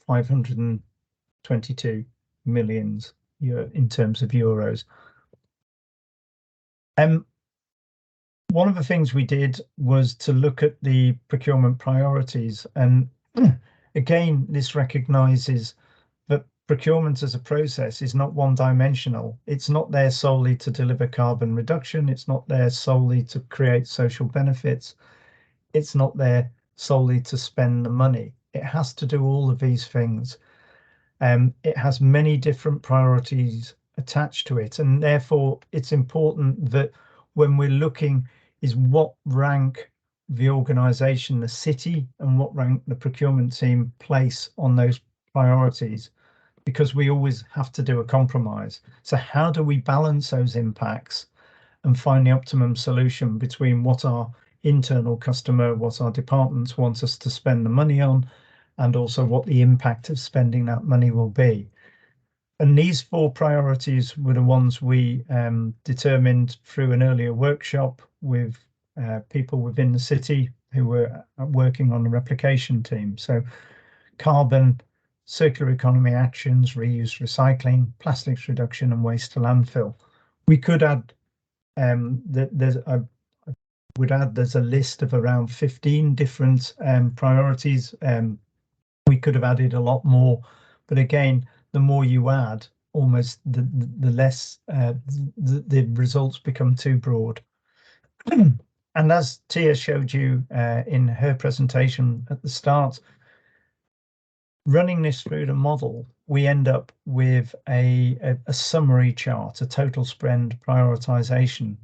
522 million in terms of euros. One of the things we did was to look at the procurement priorities, and again, this recognises that procurement as a process is not one-dimensional. It's not there solely to deliver carbon reduction. It's not there solely to create social benefits. It's not there solely to spend the money. It has to do all of these things. It has many different priorities attached to it, and therefore it's important that when we're looking is what rank the organisation, the city, and what rank the procurement team place on those priorities, because we always have to do a compromise. So how do we balance those impacts and find the optimum solution between what our internal customer, what our departments want us to spend the money on, and also what the impact of spending that money will be? And these 4 priorities were the ones we determined through an earlier workshop with people within the city who were working on the replication team. So carbon, circular economy actions, reuse, recycling, plastics reduction, and waste to landfill. We could add, there's a list of around 15 different priorities. We could have added a lot more, but again, the more you add, almost the less the results become too broad. And as Tiia showed you in her presentation at the start, running this through the model, we end up with a summary chart, a total spend prioritization,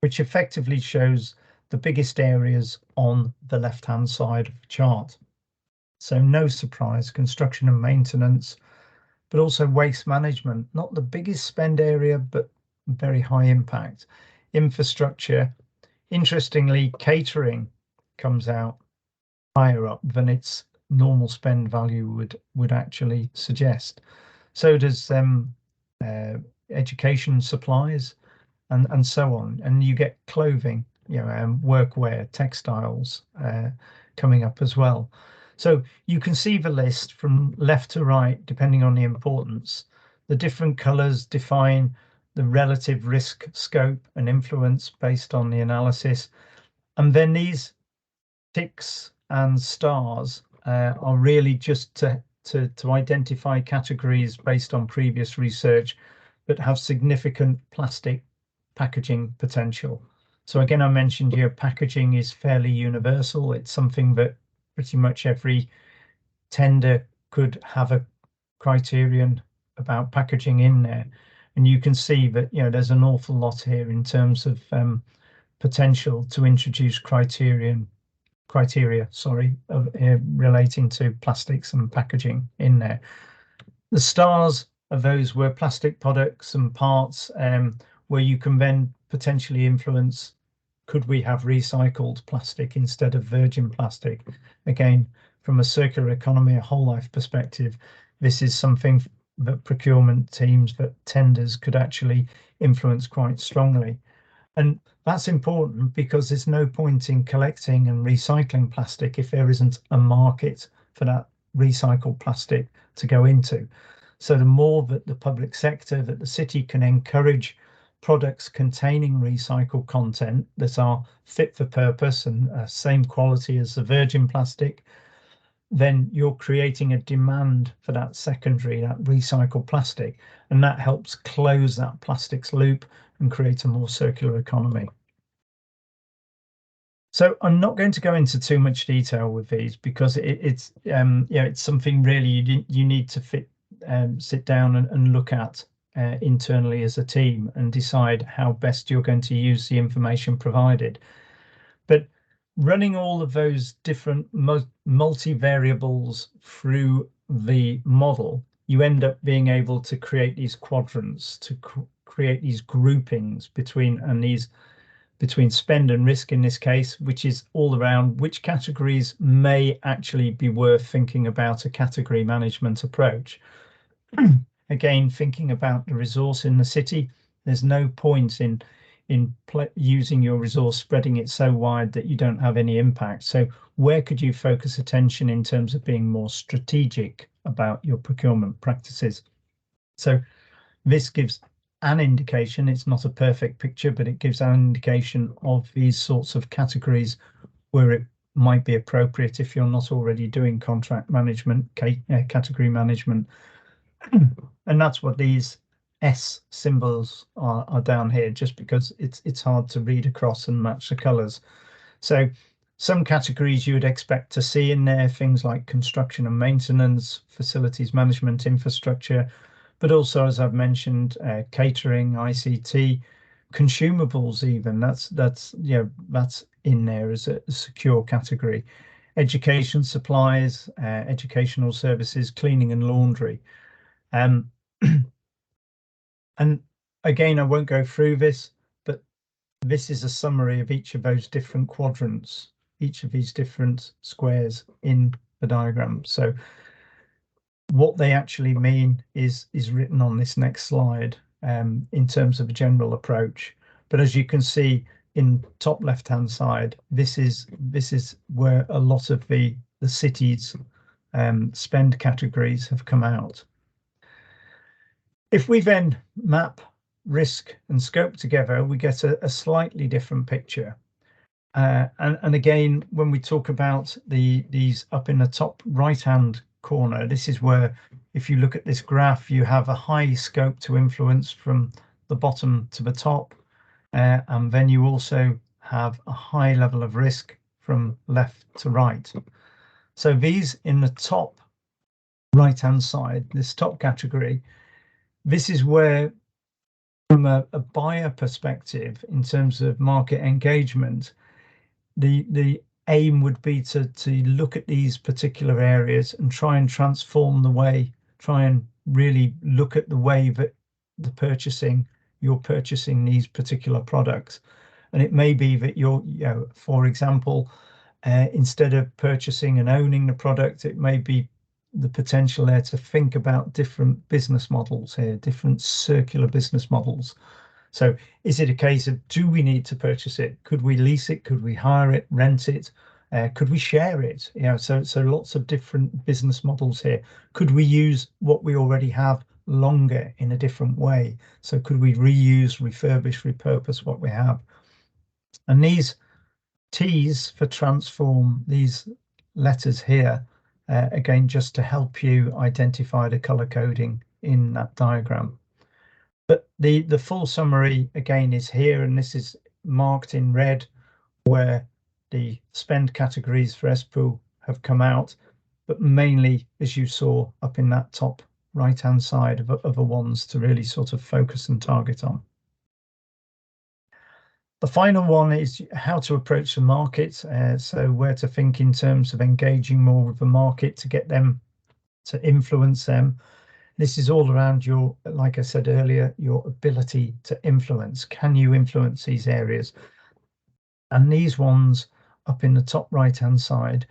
which effectively shows the biggest areas on the left-hand side of the chart. So no surprise, construction and maintenance, but also waste management, not the biggest spend area, but very high impact. Infrastructure, interestingly, catering comes out higher up than its normal spend value would actually suggest. So does education supplies and so on. And you get clothing, workwear, textiles coming up as well. So you can see the list from left to right, depending on the importance. The different colours define the relative risk scope and influence based on the analysis. And then these ticks and stars are really just to identify categories based on previous research that have significant plastic packaging potential. So again, I mentioned here, packaging is fairly universal. It's something that pretty much every tender could have a criterion about packaging in there. And you can see that, there's an awful lot here in terms of potential to introduce criteria relating to plastics and packaging in there. The stars of those were plastic products and parts where you can then potentially influence, could we have recycled plastic instead of virgin plastic? Again, from a circular economy, a whole life perspective, this is something that procurement teams, that tenders could actually influence quite strongly. And that's important because there's no point in collecting and recycling plastic if there isn't a market for that recycled plastic to go into. So the more that the public sector, that the city can encourage products containing recycled content that are fit for purpose and same quality as the virgin plastic, then you're creating a demand for that secondary, that recycled plastic, and that helps close that plastics loop and create a more circular economy. So I'm not going to go into too much detail with these because it's something really you need to sit down and look at internally as a team and decide how best you're going to use the information provided. But running all of those different multi-variables through the model, you end up being able to create these quadrants, to create these groupings between spend and risk in this case, which is all around which categories may actually be worth thinking about a category management approach. Again, thinking about the resource in the city, there's no point in using your resource, spreading it so wide that you don't have any impact. So where could you focus attention in terms of being more strategic about your procurement practices? So this gives an indication. It's not a perfect picture, but it gives an indication of these sorts of categories where it might be appropriate if you're not already doing contract management, category management. And that's what these S symbols are down here, just because it's hard to read across and match the colors. So some categories you would expect to see in there, things like construction and maintenance, facilities management, infrastructure, but also, as I've mentioned, catering, ICT, consumables even, that's in there as a secure category. Education supplies, educational services, cleaning and laundry. And again, I won't go through this, but this is a summary of each of those different quadrants, each of these different squares in the diagram. So what they actually mean is written on this next slide in terms of a general approach. But as you can see in top left hand side, this is where a lot of the city's spend categories have come out. If we then map risk and scope together, we get a slightly different picture. And again, when we talk about these up in the top right hand corner, this is where, if you look at this graph, you have a high scope to influence from the bottom to the top, and then you also have a high level of risk from left to right. So these in the top right hand side, this top category, this is where, from a buyer perspective, in terms of market engagement, the aim would be to look at these particular areas and try and transform the way, try and really look at the way that you're purchasing these particular products. And it may be that you're, for example, instead of purchasing and owning the product, it may be the potential there to think about different business models here, different circular business models. So is it a case of, do we need to purchase it? Could we lease it? Could we hire it, rent it? Could we share it? So lots of different business models here. Could we use what we already have longer in a different way? So could we reuse, refurbish, repurpose what we have? And these T's for transform, these letters here, again, just to help you identify the color coding in that diagram. But the full summary again is here, and this is marked in red where the spend categories for Espoo have come out, but mainly, as you saw up in that top right hand side, of other ones to really sort of focus and target on. The final one is how to approach the market, so where to think in terms of engaging more with the market to get them to influence them. This is all around your, like I said earlier, your ability to influence. Can you influence these areas? And these ones up in the top right hand side,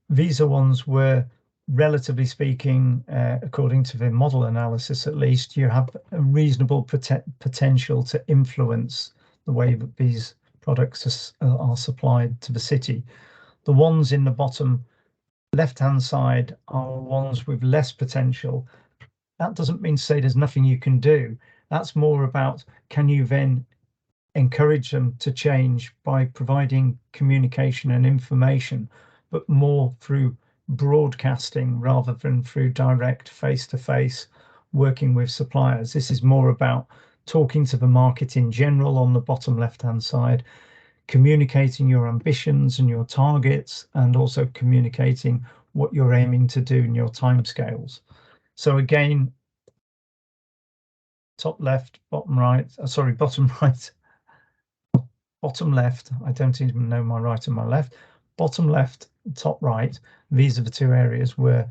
these are ones where, relatively speaking, according to the model analysis at least, you have a reasonable potential to influence the way that these products are supplied to the city. The ones in the bottom left hand side are ones with less potential. That doesn't mean to say there's nothing you can do. That's more about, can you then encourage them to change by providing communication and information, but more through broadcasting rather than through direct face-to-face working with suppliers. This is more about talking to the market in general on the bottom left-hand side, communicating your ambitions and your targets, and also communicating what you're aiming to do in your timescales. So again, top left, bottom right, bottom right, bottom left, I don't even know my right and my left, bottom left, top right, these are the two areas where,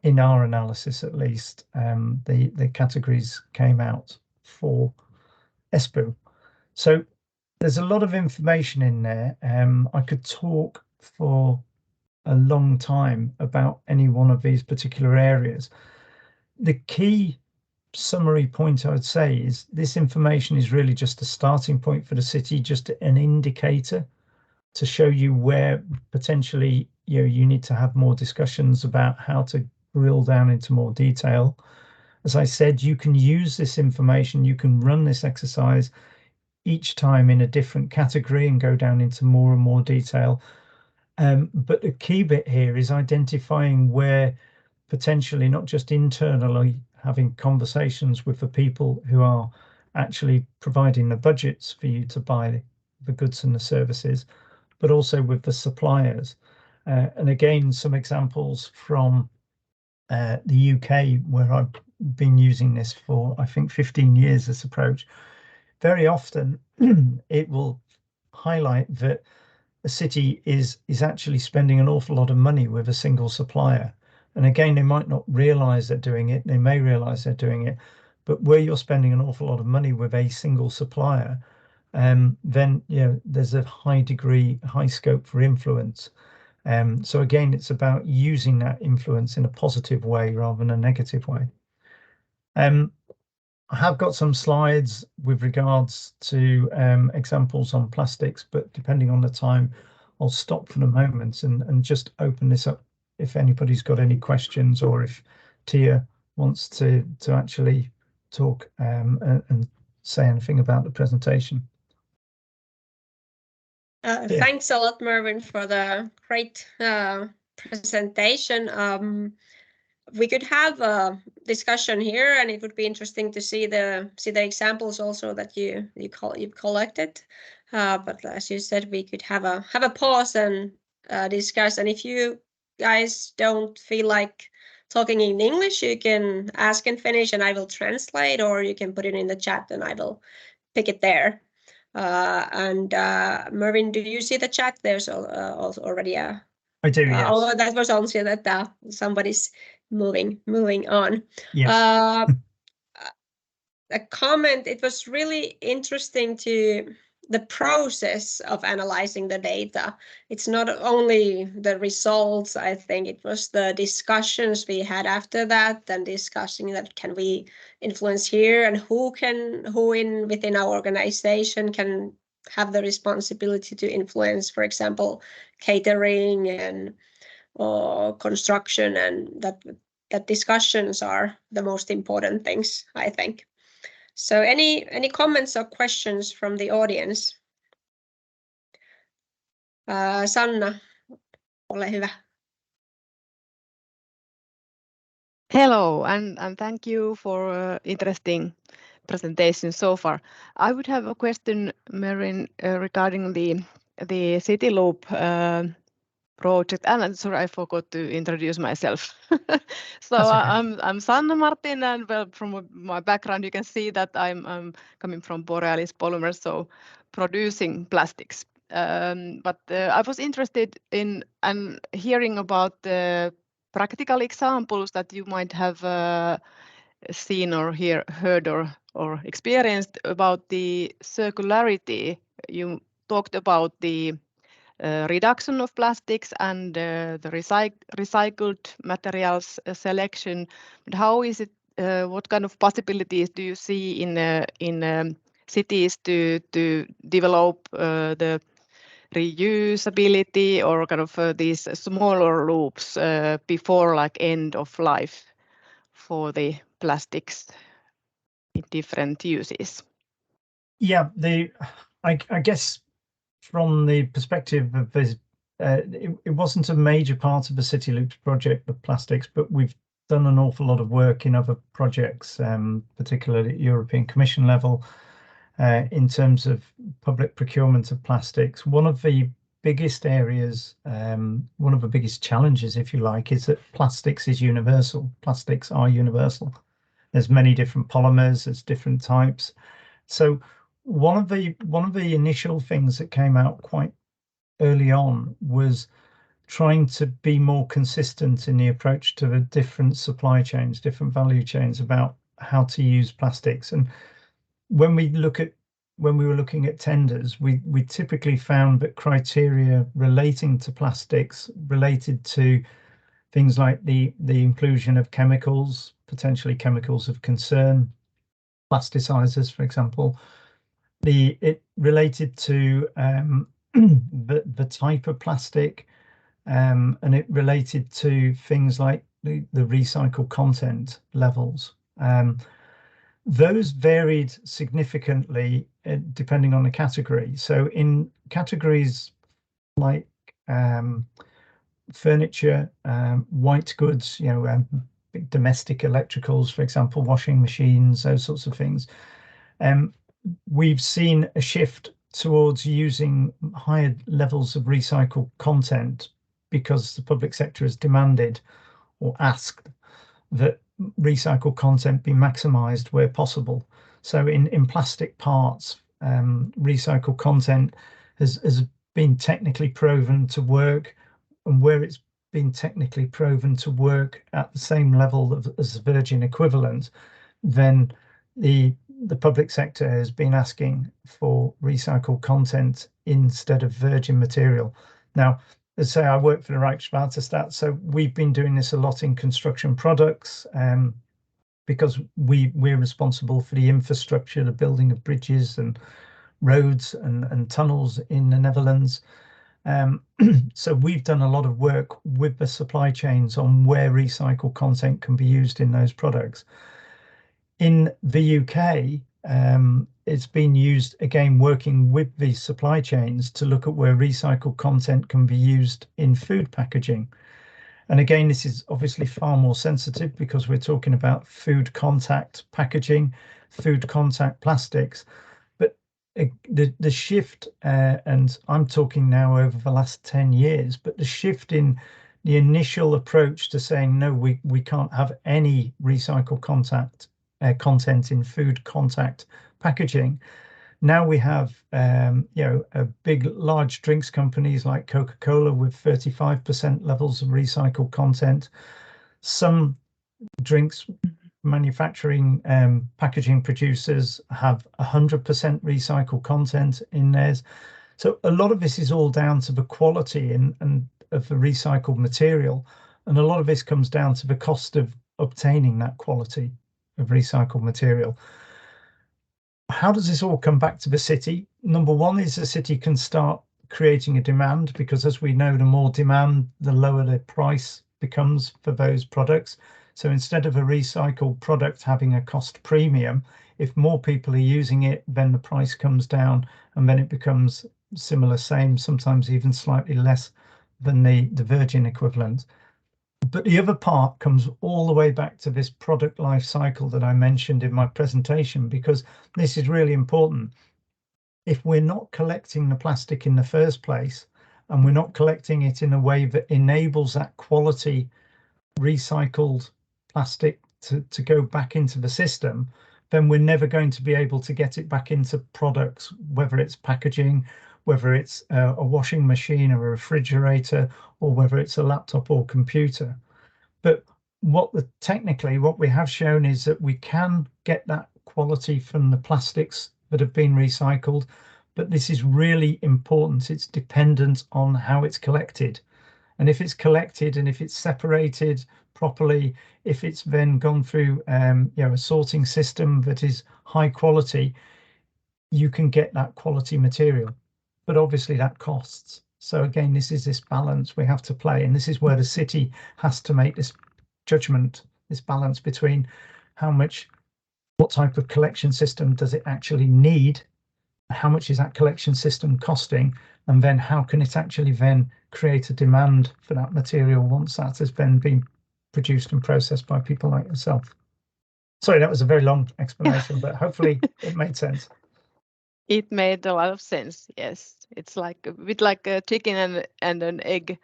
in our analysis at least, the categories came out for Espoo. So there's a lot of information in there. I could talk for a long time about any one of these particular areas. The key summary point I would say is this information is really just a starting point for the city, just an indicator to show you where potentially you need to have more discussions about how to drill down into more detail. As I said, you can use this information, you can run this exercise each time in a different category and go down into more and more detail. But the key bit here is identifying where potentially not just internally having conversations with the people who are actually providing the budgets for you to buy the goods and the services, but also with the suppliers. And again, some examples from the UK, where I've been using this for, I think, 15 years, this approach. Very often it will highlight that a city is actually spending an awful lot of money with a single supplier. And again, they might not realize they're doing it. They may realize they're doing it, but where you're spending an awful lot of money with a single supplier, then there's a high scope for influence. So again, it's about using that influence in a positive way rather than a negative way. I have got some slides with regards to examples on plastics, but depending on the time, I'll stop for the moment and just open this up if anybody's got any questions, or if Tiia wants to actually talk and say anything about the presentation. Thanks a lot, Mervyn, for the great presentation. We could have a discussion here, and it would be interesting to see the examples also that you've collected. But as you said, we could have a pause and discuss. And if you guys don't feel like talking in English, you can ask in Finnish and I will translate, or you can put it in the chat and I will pick it there. And Mervyn, do you see the chat? There's also already a... I do, yes. Oh, that was also that somebody's moving on. Yes. A comment, it was really interesting to the process of analyzing the data. It's not only the results, I think it was the discussions we had after that, and discussing that can we influence here, and who within our organization can have the responsibility to influence, for example, catering and or construction, and that discussions are the most important things, I think. So any comments or questions from the audience? Sanna, ole hyvä. Hello, and thank you for interesting presentation so far. I would have a question, Mervyn, regarding the CityLoop project. And sorry, I forgot to introduce myself. So okay. I'm Sanna Martin, and well, from my background, you can see that I'm coming from Borealis Polymers, so producing plastics. But I was interested in hearing about the practical examples that you might have seen or heard or experienced about the circularity. You talked about the reduction of plastics and the recycled materials selection. But how is it? What kind of possibilities do you see in cities to develop the reusability or kind of these smaller loops before like end of life for the plastics in different uses? Yeah, I guess from the perspective of this, it wasn't a major part of the CityLoops project, the plastics, but we've done an awful lot of work in other projects, particularly at European Commission level, in terms of public procurement of plastics. One of the biggest areas, one of the biggest challenges, if you like, is that plastics is universal. Plastics are universal. There's many different polymers, there's different types. So one of the initial things that came out quite early on was trying to be more consistent in the approach to the different supply chains, different value chains about how to use plastics. And when we look at when we were looking at tenders, we typically found that criteria relating to plastics related to things like the inclusion of chemicals, potentially chemicals of concern, plasticizers, for example. It related to the type of plastic, and it related to things like the recycled content levels. Those varied significantly depending on the category. So in categories like furniture, white goods, domestic electricals, for example, washing machines, those sorts of things, we've seen a shift towards using higher levels of recycled content because the public sector has demanded or asked that recycled content be maximised where possible. So in plastic parts, recycled content has been technically proven to work, and where it's been technically proven to work at the same level as the virgin equivalent, then the public sector has been asking for recycled content instead of virgin material. Now, let's say I work for the Rijkswaterstaat, so we've been doing this a lot in construction products, because we're responsible for the infrastructure, the building of bridges and roads and tunnels in the Netherlands. So we've done a lot of work with the supply chains on where recycled content can be used in those products. In the UK, it's been used, again, working with the supply chains to look at where recycled content can be used in food packaging. And again, this is obviously far more sensitive because we're talking about food contact packaging, food contact plastics. But the shift, and I'm talking now over the last 10 years, but the shift in the initial approach to saying, no, we can't have any recycled content in food contact packaging. Now we have, large drinks companies like Coca-Cola with 35% levels of recycled content. Some drinks manufacturing packaging producers have 100% recycled content in theirs. So a lot of this is all down to the quality and of the recycled material, and a lot of this comes down to the cost of obtaining that quality of recycled material. How does this all come back to the city? Number one is the city can start creating a demand, because as we know, the more demand, the lower the price becomes for those products. So instead of a recycled product having a cost premium, if more people are using it, then the price comes down, and then it becomes similar, same, sometimes even slightly less than the virgin equivalent. But the other part comes all the way back to this product life cycle that I mentioned in my presentation, because this is really important. If we're not collecting the plastic in the first place, and we're not collecting it in a way that enables that quality recycled plastic to go back into the system, then we're never going to be able to get it back into products, whether it's packaging, whether it's a washing machine or a refrigerator, or whether it's a laptop or computer. But what we have shown is that we can get that quality from the plastics that have been recycled, but this is really important. It's dependent on how it's collected. And if it's collected and if it's separated properly, if it's then gone through a sorting system that is high quality, you can get that quality material. But obviously that costs. So again, this is this balance we have to play, and this is where the city has to make this judgment, this balance between what type of collection system does it actually need, how much is that collection system costing, and then how can it actually then create a demand for that material once that has then been produced and processed by people like yourself. Sorry, that was a very long explanation, but hopefully it made sense. It made a lot of sense. Yes, it's like a bit like a chicken and an egg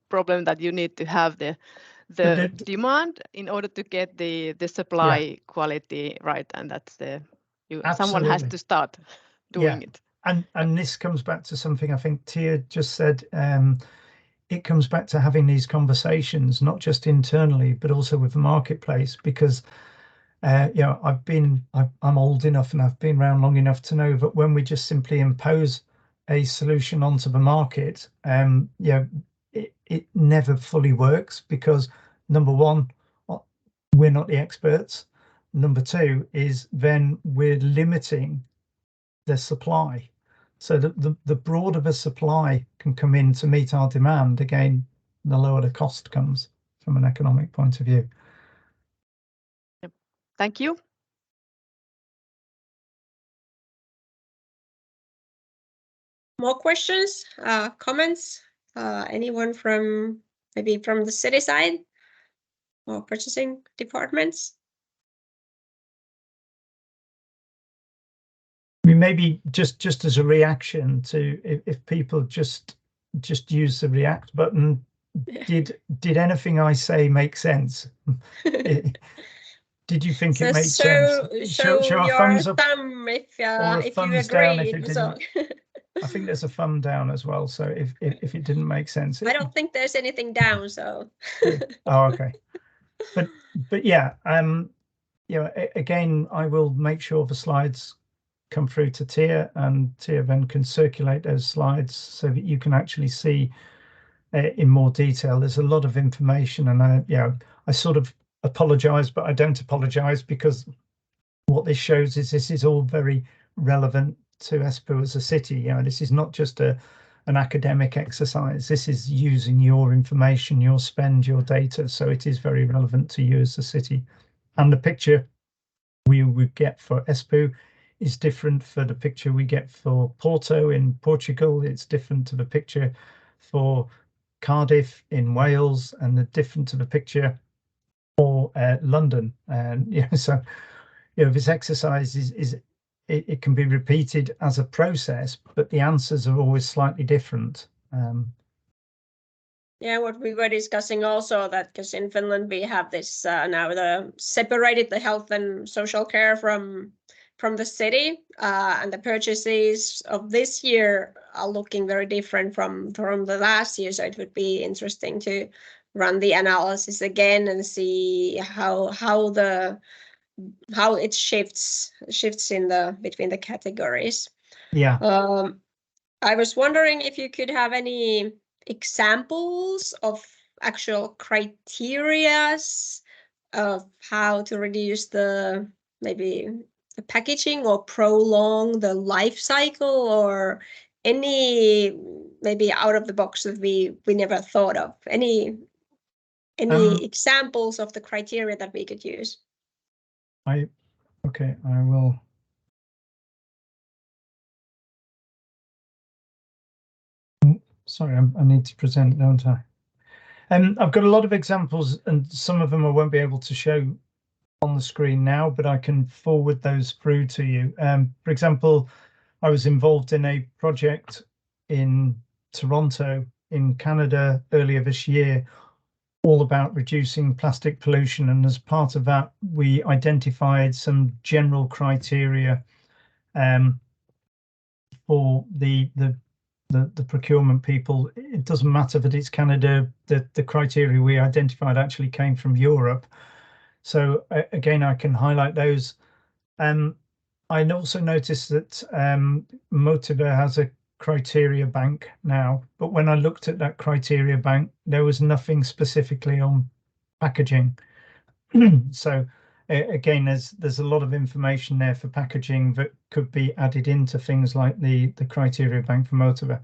problem, that you need to have the demand in order to get the supply quality right, and that's someone has to start doing it. And this comes back to something I think Tiia just said. It comes back to having these conversations, not just internally, but also with the marketplace, because I'm old enough and I've been around long enough to know that when we just simply impose a solution onto the market, it never fully works, because number one, we're not the experts. Number two is then we're limiting the supply. So the broader the supply can come in to meet our demand, again, the lower the cost comes from an economic point of view. Yep. Thank you. More questions, comments? Anyone maybe from the city side or purchasing departments? I mean, maybe just as a reaction to if people just use the react button, did anything I say make sense? Did you think it made sense? Show your your thumbs up thumb if you thumbs down if agreed. it didn't. I think there's a thumb down as well. So if it didn't make sense, I don't think there's anything down. So. Oh, okay. But yeah, again, I will make sure the slides come through to Tiia, and Tiia then can circulate those slides so that you can actually see in more detail. There's a lot of information, and I sort of apologize, but I don't apologize, because what this shows is this is all very relevant to Espoo as a city. This is not just an academic exercise. This is using your information, your spend, your data. So it is very relevant to you as a city. And the picture we would get for Espoo is different for the picture we get for Porto in Portugal. It's different to the picture for Cardiff in Wales, and the different to the picture for London. And so this exercise is it can be repeated as a process, but the answers are always slightly different. Yeah, what we were discussing also, that because in Finland we have this now separated the health and social care from the city, and the purchases of this year are looking very different from the last year. So it would be interesting to run the analysis again and see how it shifts in between the categories. Yeah. I was wondering if you could have any examples of actual criterias of how to reduce maybe the packaging or prolong the life cycle, or any maybe out of the box that we never thought of. Any examples of the criteria that we could use? I will. Sorry, I need to present, don't I? I've got a lot of examples, and some of them I won't be able to show on the screen now, but I can forward those through to you. For example, I was involved in a project in Toronto in Canada earlier this year, all about reducing plastic pollution, and as part of that we identified some general criteria for the procurement people. It doesn't matter that it's Canada, the criteria we identified actually came from Europe. So again, I can highlight those. I also noticed that Motiva has a criteria bank now, but when I looked at that criteria bank, there was nothing specifically on packaging. So again, there's a lot of information there for packaging that could be added into things like the criteria bank for Motiva.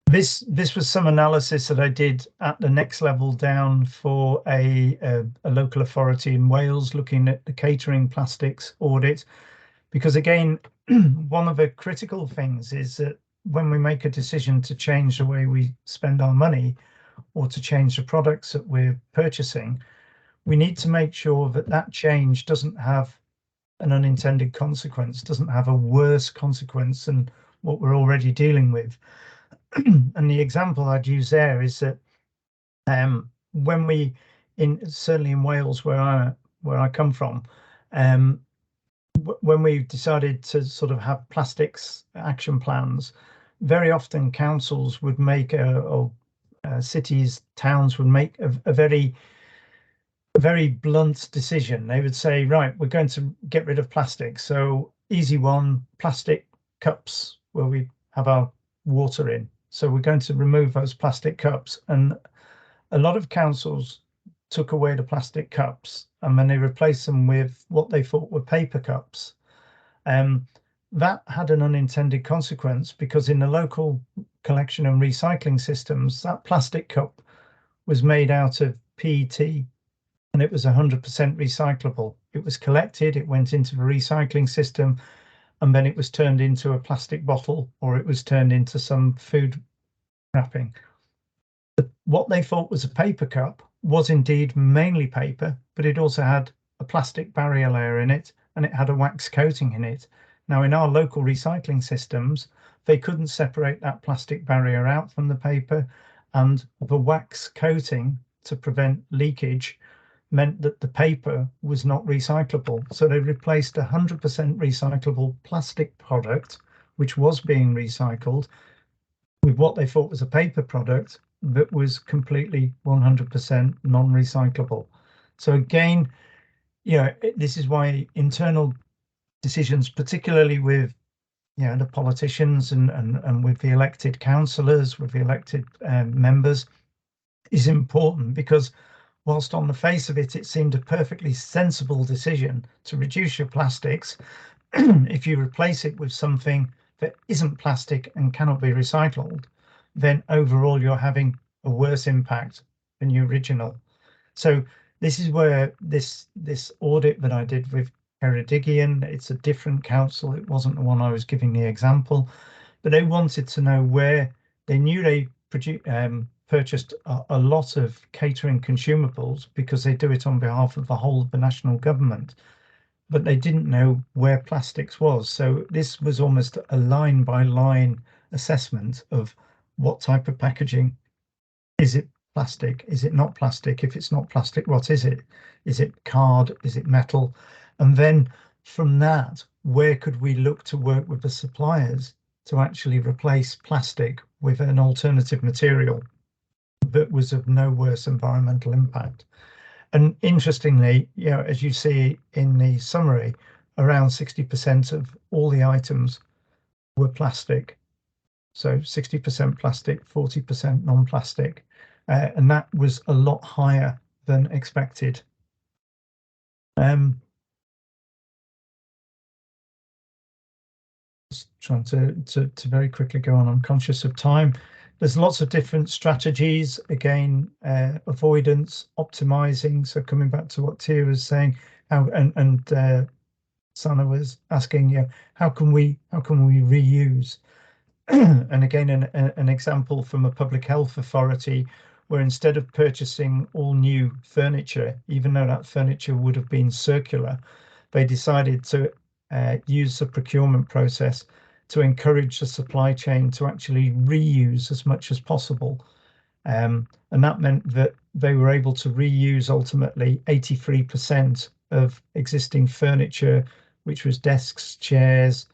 This was some analysis that I did at the next level down for a local authority in Wales, looking at the catering plastics audit, because again, one of the critical things is that when we make a decision to change the way we spend our money or to change the products that we're purchasing, we need to make sure that that change doesn't have an unintended consequence, doesn't have a worse consequence than what we're already dealing with. And the example I'd use there is that when we, certainly in Wales, where I come from, when we decided to sort of have plastics action plans, very often councils would make or cities, towns would make a very very blunt decision. They would say, right, we're going to get rid of plastic. So easy one, plastic cups where we have our water in. So we're going to remove those plastic cups. And a lot of councils took away the plastic cups and then they replaced them with what they thought were paper cups. That had an unintended consequence because in the local collection and recycling systems, that plastic cup was made out of PET and it was 100% recyclable. It was collected, it went into the recycling system, and then it was turned into a plastic bottle or it was turned into some food wrapping. What they thought was a paper cup was indeed mainly paper, but it also had a plastic barrier layer in it and it had a wax coating in it. Now, in our local recycling systems, they couldn't separate that plastic barrier out from the paper, and the wax coating to prevent leakage meant that the paper was not recyclable. So they replaced 100% recyclable plastic product, which was being recycled, with what they thought was a paper product that was completely 100% non-recyclable. So again, this is why internal decisions, particularly with the politicians and with the elected councillors, with the elected members, is important, because whilst on the face of it, it seemed a perfectly sensible decision to reduce your plastics, if you replace it with something that isn't plastic and cannot be recycled, then overall you're having a worse impact than the original. So this is where this audit that I did with Ceredigion, it's a different council, it wasn't the one I was giving the example, but they wanted to know where they knew they purchased a lot of catering consumables because they do it on behalf of the whole of the national government, but they didn't know where plastics was. So this was almost a line by line assessment of what type of packaging. Is it plastic? Is it not plastic? If it's not plastic, what is it? Is it card? Is it metal? And then from that, where could we look to work with the suppliers to actually replace plastic with an alternative material that was of no worse environmental impact? And interestingly, as you see in the summary, around 60% of all the items were plastic. So 60% plastic, 40% non-plastic. And that was a lot higher than expected. Just trying to very quickly go on. I'm conscious of time. There's lots of different strategies. Again, avoidance, optimizing. So coming back to what Tiia was saying, and Sana was asking, how can we reuse? And again, an example from a public health authority, where instead of purchasing all new furniture, even though that furniture would have been circular, they decided to use the procurement process to encourage the supply chain to actually reuse as much as possible. And that meant that they were able to reuse ultimately 83% of existing furniture, which was desks, chairs,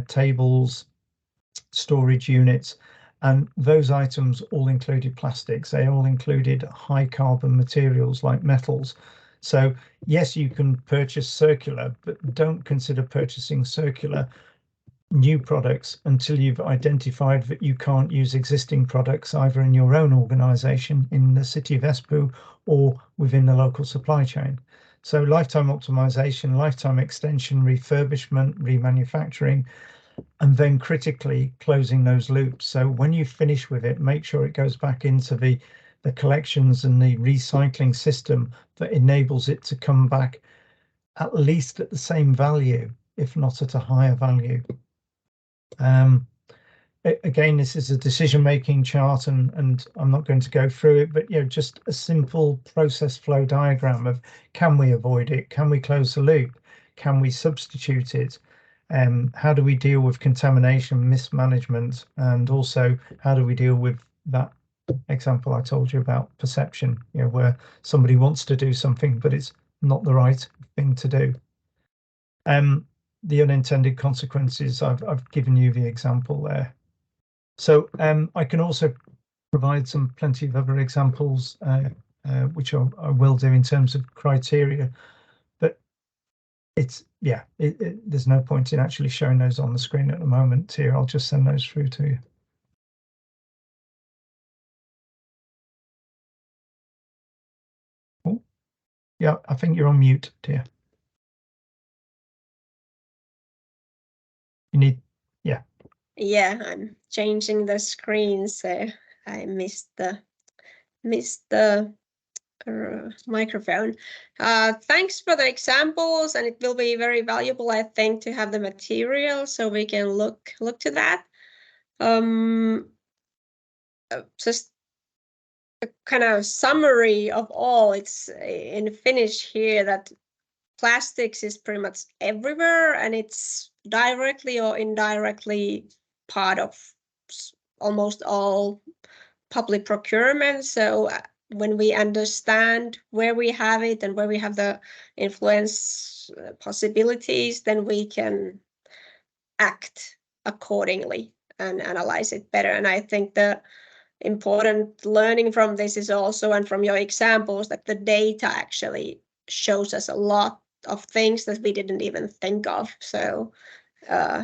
tables, storage units, and those items all included plastics. They all included high carbon materials like metals. So yes, you can purchase circular, but don't consider purchasing circular new products until you've identified that you can't use existing products either in your own organisation, in the city of Espoo, or within the local supply chain. So lifetime optimization, lifetime extension, refurbishment, remanufacturing, and then critically closing those loops. So when you finish with it, make sure it goes back into the collections and the recycling system that enables it to come back at least at the same value, if not at a higher value. Again, this is a decision-making chart, and I'm not going to go through it, but just a simple process flow diagram of, can we avoid it? Can we close the loop? Can we substitute it? How do we deal with contamination, mismanagement, and also how do we deal with that example I told you about perception, where somebody wants to do something but it's not the right thing to do. The unintended consequences, I've given you the example there. So I can also provide plenty of other examples which I will do in terms of criteria. But it's, yeah, there's no point in actually showing those on the screen at the moment. Here, I'll just send those through to you. Oh, yeah, I think you're on mute, Tiia. You need, yeah. Yeah, I'm changing the screen, so I missed the microphone. Thanks for the examples, and it will be very valuable, I think, to have the material so we can look to that. Just a kind of summary of all. It's in Finnish here that plastics is pretty much everywhere, and it's directly or indirectly part of almost all public procurement. So when we understand where we have it and where we have the influence possibilities, then we can act accordingly and analyze it better. And I think the important learning from this is also, and from your examples, that the data actually shows us a lot of things that we didn't even think of. So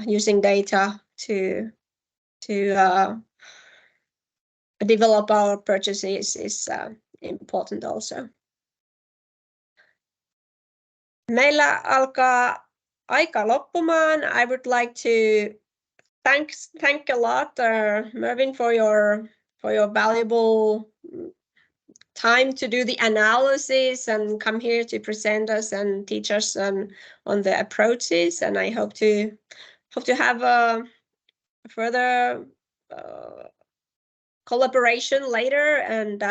using data to develop our purchases is important also. Meillä alkaa aika loppumaan. I would like to thank a lot Mervyn for your valuable time to do the analysis and come here to present us and teach us on the approaches. And I hope to have a further collaboration later and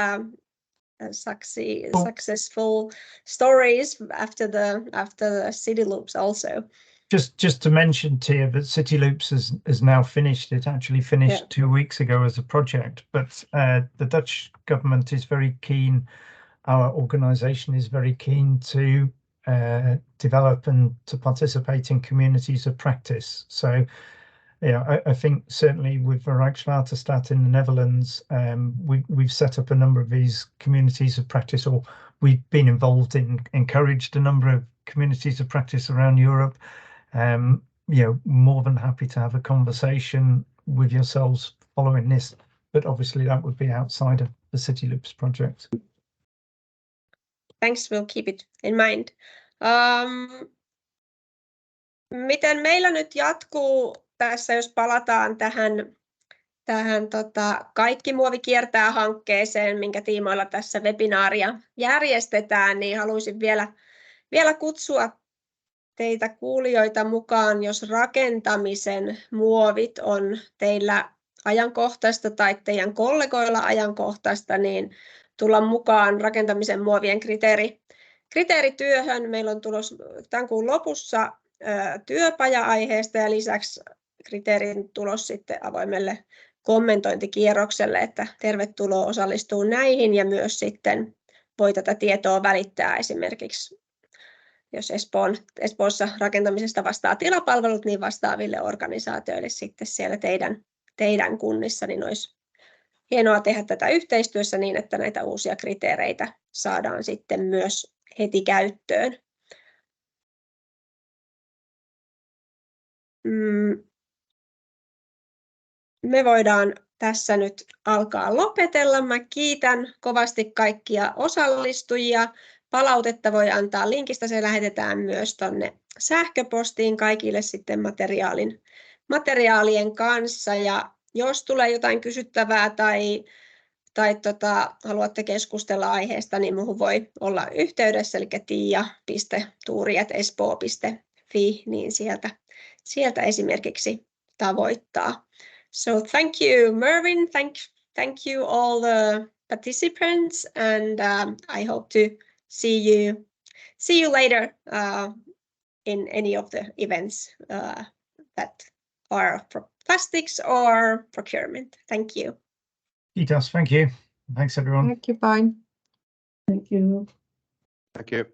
successful stories after the CityLoops also. Just to mention, Tiia, that CityLoops is now finished. It actually finished 2 weeks ago as a project, but the Dutch government is very keen. Our organisation is very keen to develop and to participate in communities of practice. So, yeah, I think certainly with Rijkswaterstaat in the Netherlands, we've set up a number of these communities of practice, or we've been involved in, encouraged a number of communities of practice around Europe. More than happy to have a conversation with yourselves following this, but obviously that would be outside of the CityLoops project. Thanks, we'll keep it in mind. Miten meillä nyt jatkuu tässä, jos palataan tähän Kaikki muovi kiertää -hankkeeseen, minkä tiimoilla tässä webinaaria järjestetään, niin haluaisin vielä kutsua teitä kuulijoita mukaan, jos rakentamisen muovit on teillä ajankohtaista tai teidän kollegoilla ajankohtaista, niin tulla mukaan rakentamisen muovien kriteerityöhön. Meillä on tulossa tämän kuun lopussa työpaja-aiheesta ja lisäksi kriteerin tulos sitten avoimelle kommentointikierrokselle, että tervetuloa osallistuu näihin ja myös sitten voi tätä tietoa välittää esimerkiksi, jos Espoossa rakentamisesta vastaa tilapalvelut, niin vastaaville organisaatioille sitten siellä teidän kunnissa, niin olisi hienoa tehdä tätä yhteistyössä niin, että näitä uusia kriteereitä saadaan sitten myös heti käyttöön. Me voidaan tässä nyt alkaa lopetella. Mä kiitän kovasti kaikkia osallistujia. Palautetta voi antaa linkistä, se lähetetään myös tonne sähköpostiin kaikille sitten materiaalien kanssa. Ja jos tulee jotain kysyttävää tai haluatte keskustella aiheesta, niin muuhun voi olla yhteydessä, eli tiia.tuuri@espoo.fi, niin sieltä esimerkiksi tavoittaa. So thank you, Mervyn. Thank you all the participants, and I hope to see you later in any of the events that are for plastics or procurement. Thank you. Kiitos, thank you. Thanks everyone. Thank you, bye. Thank you. Thank you.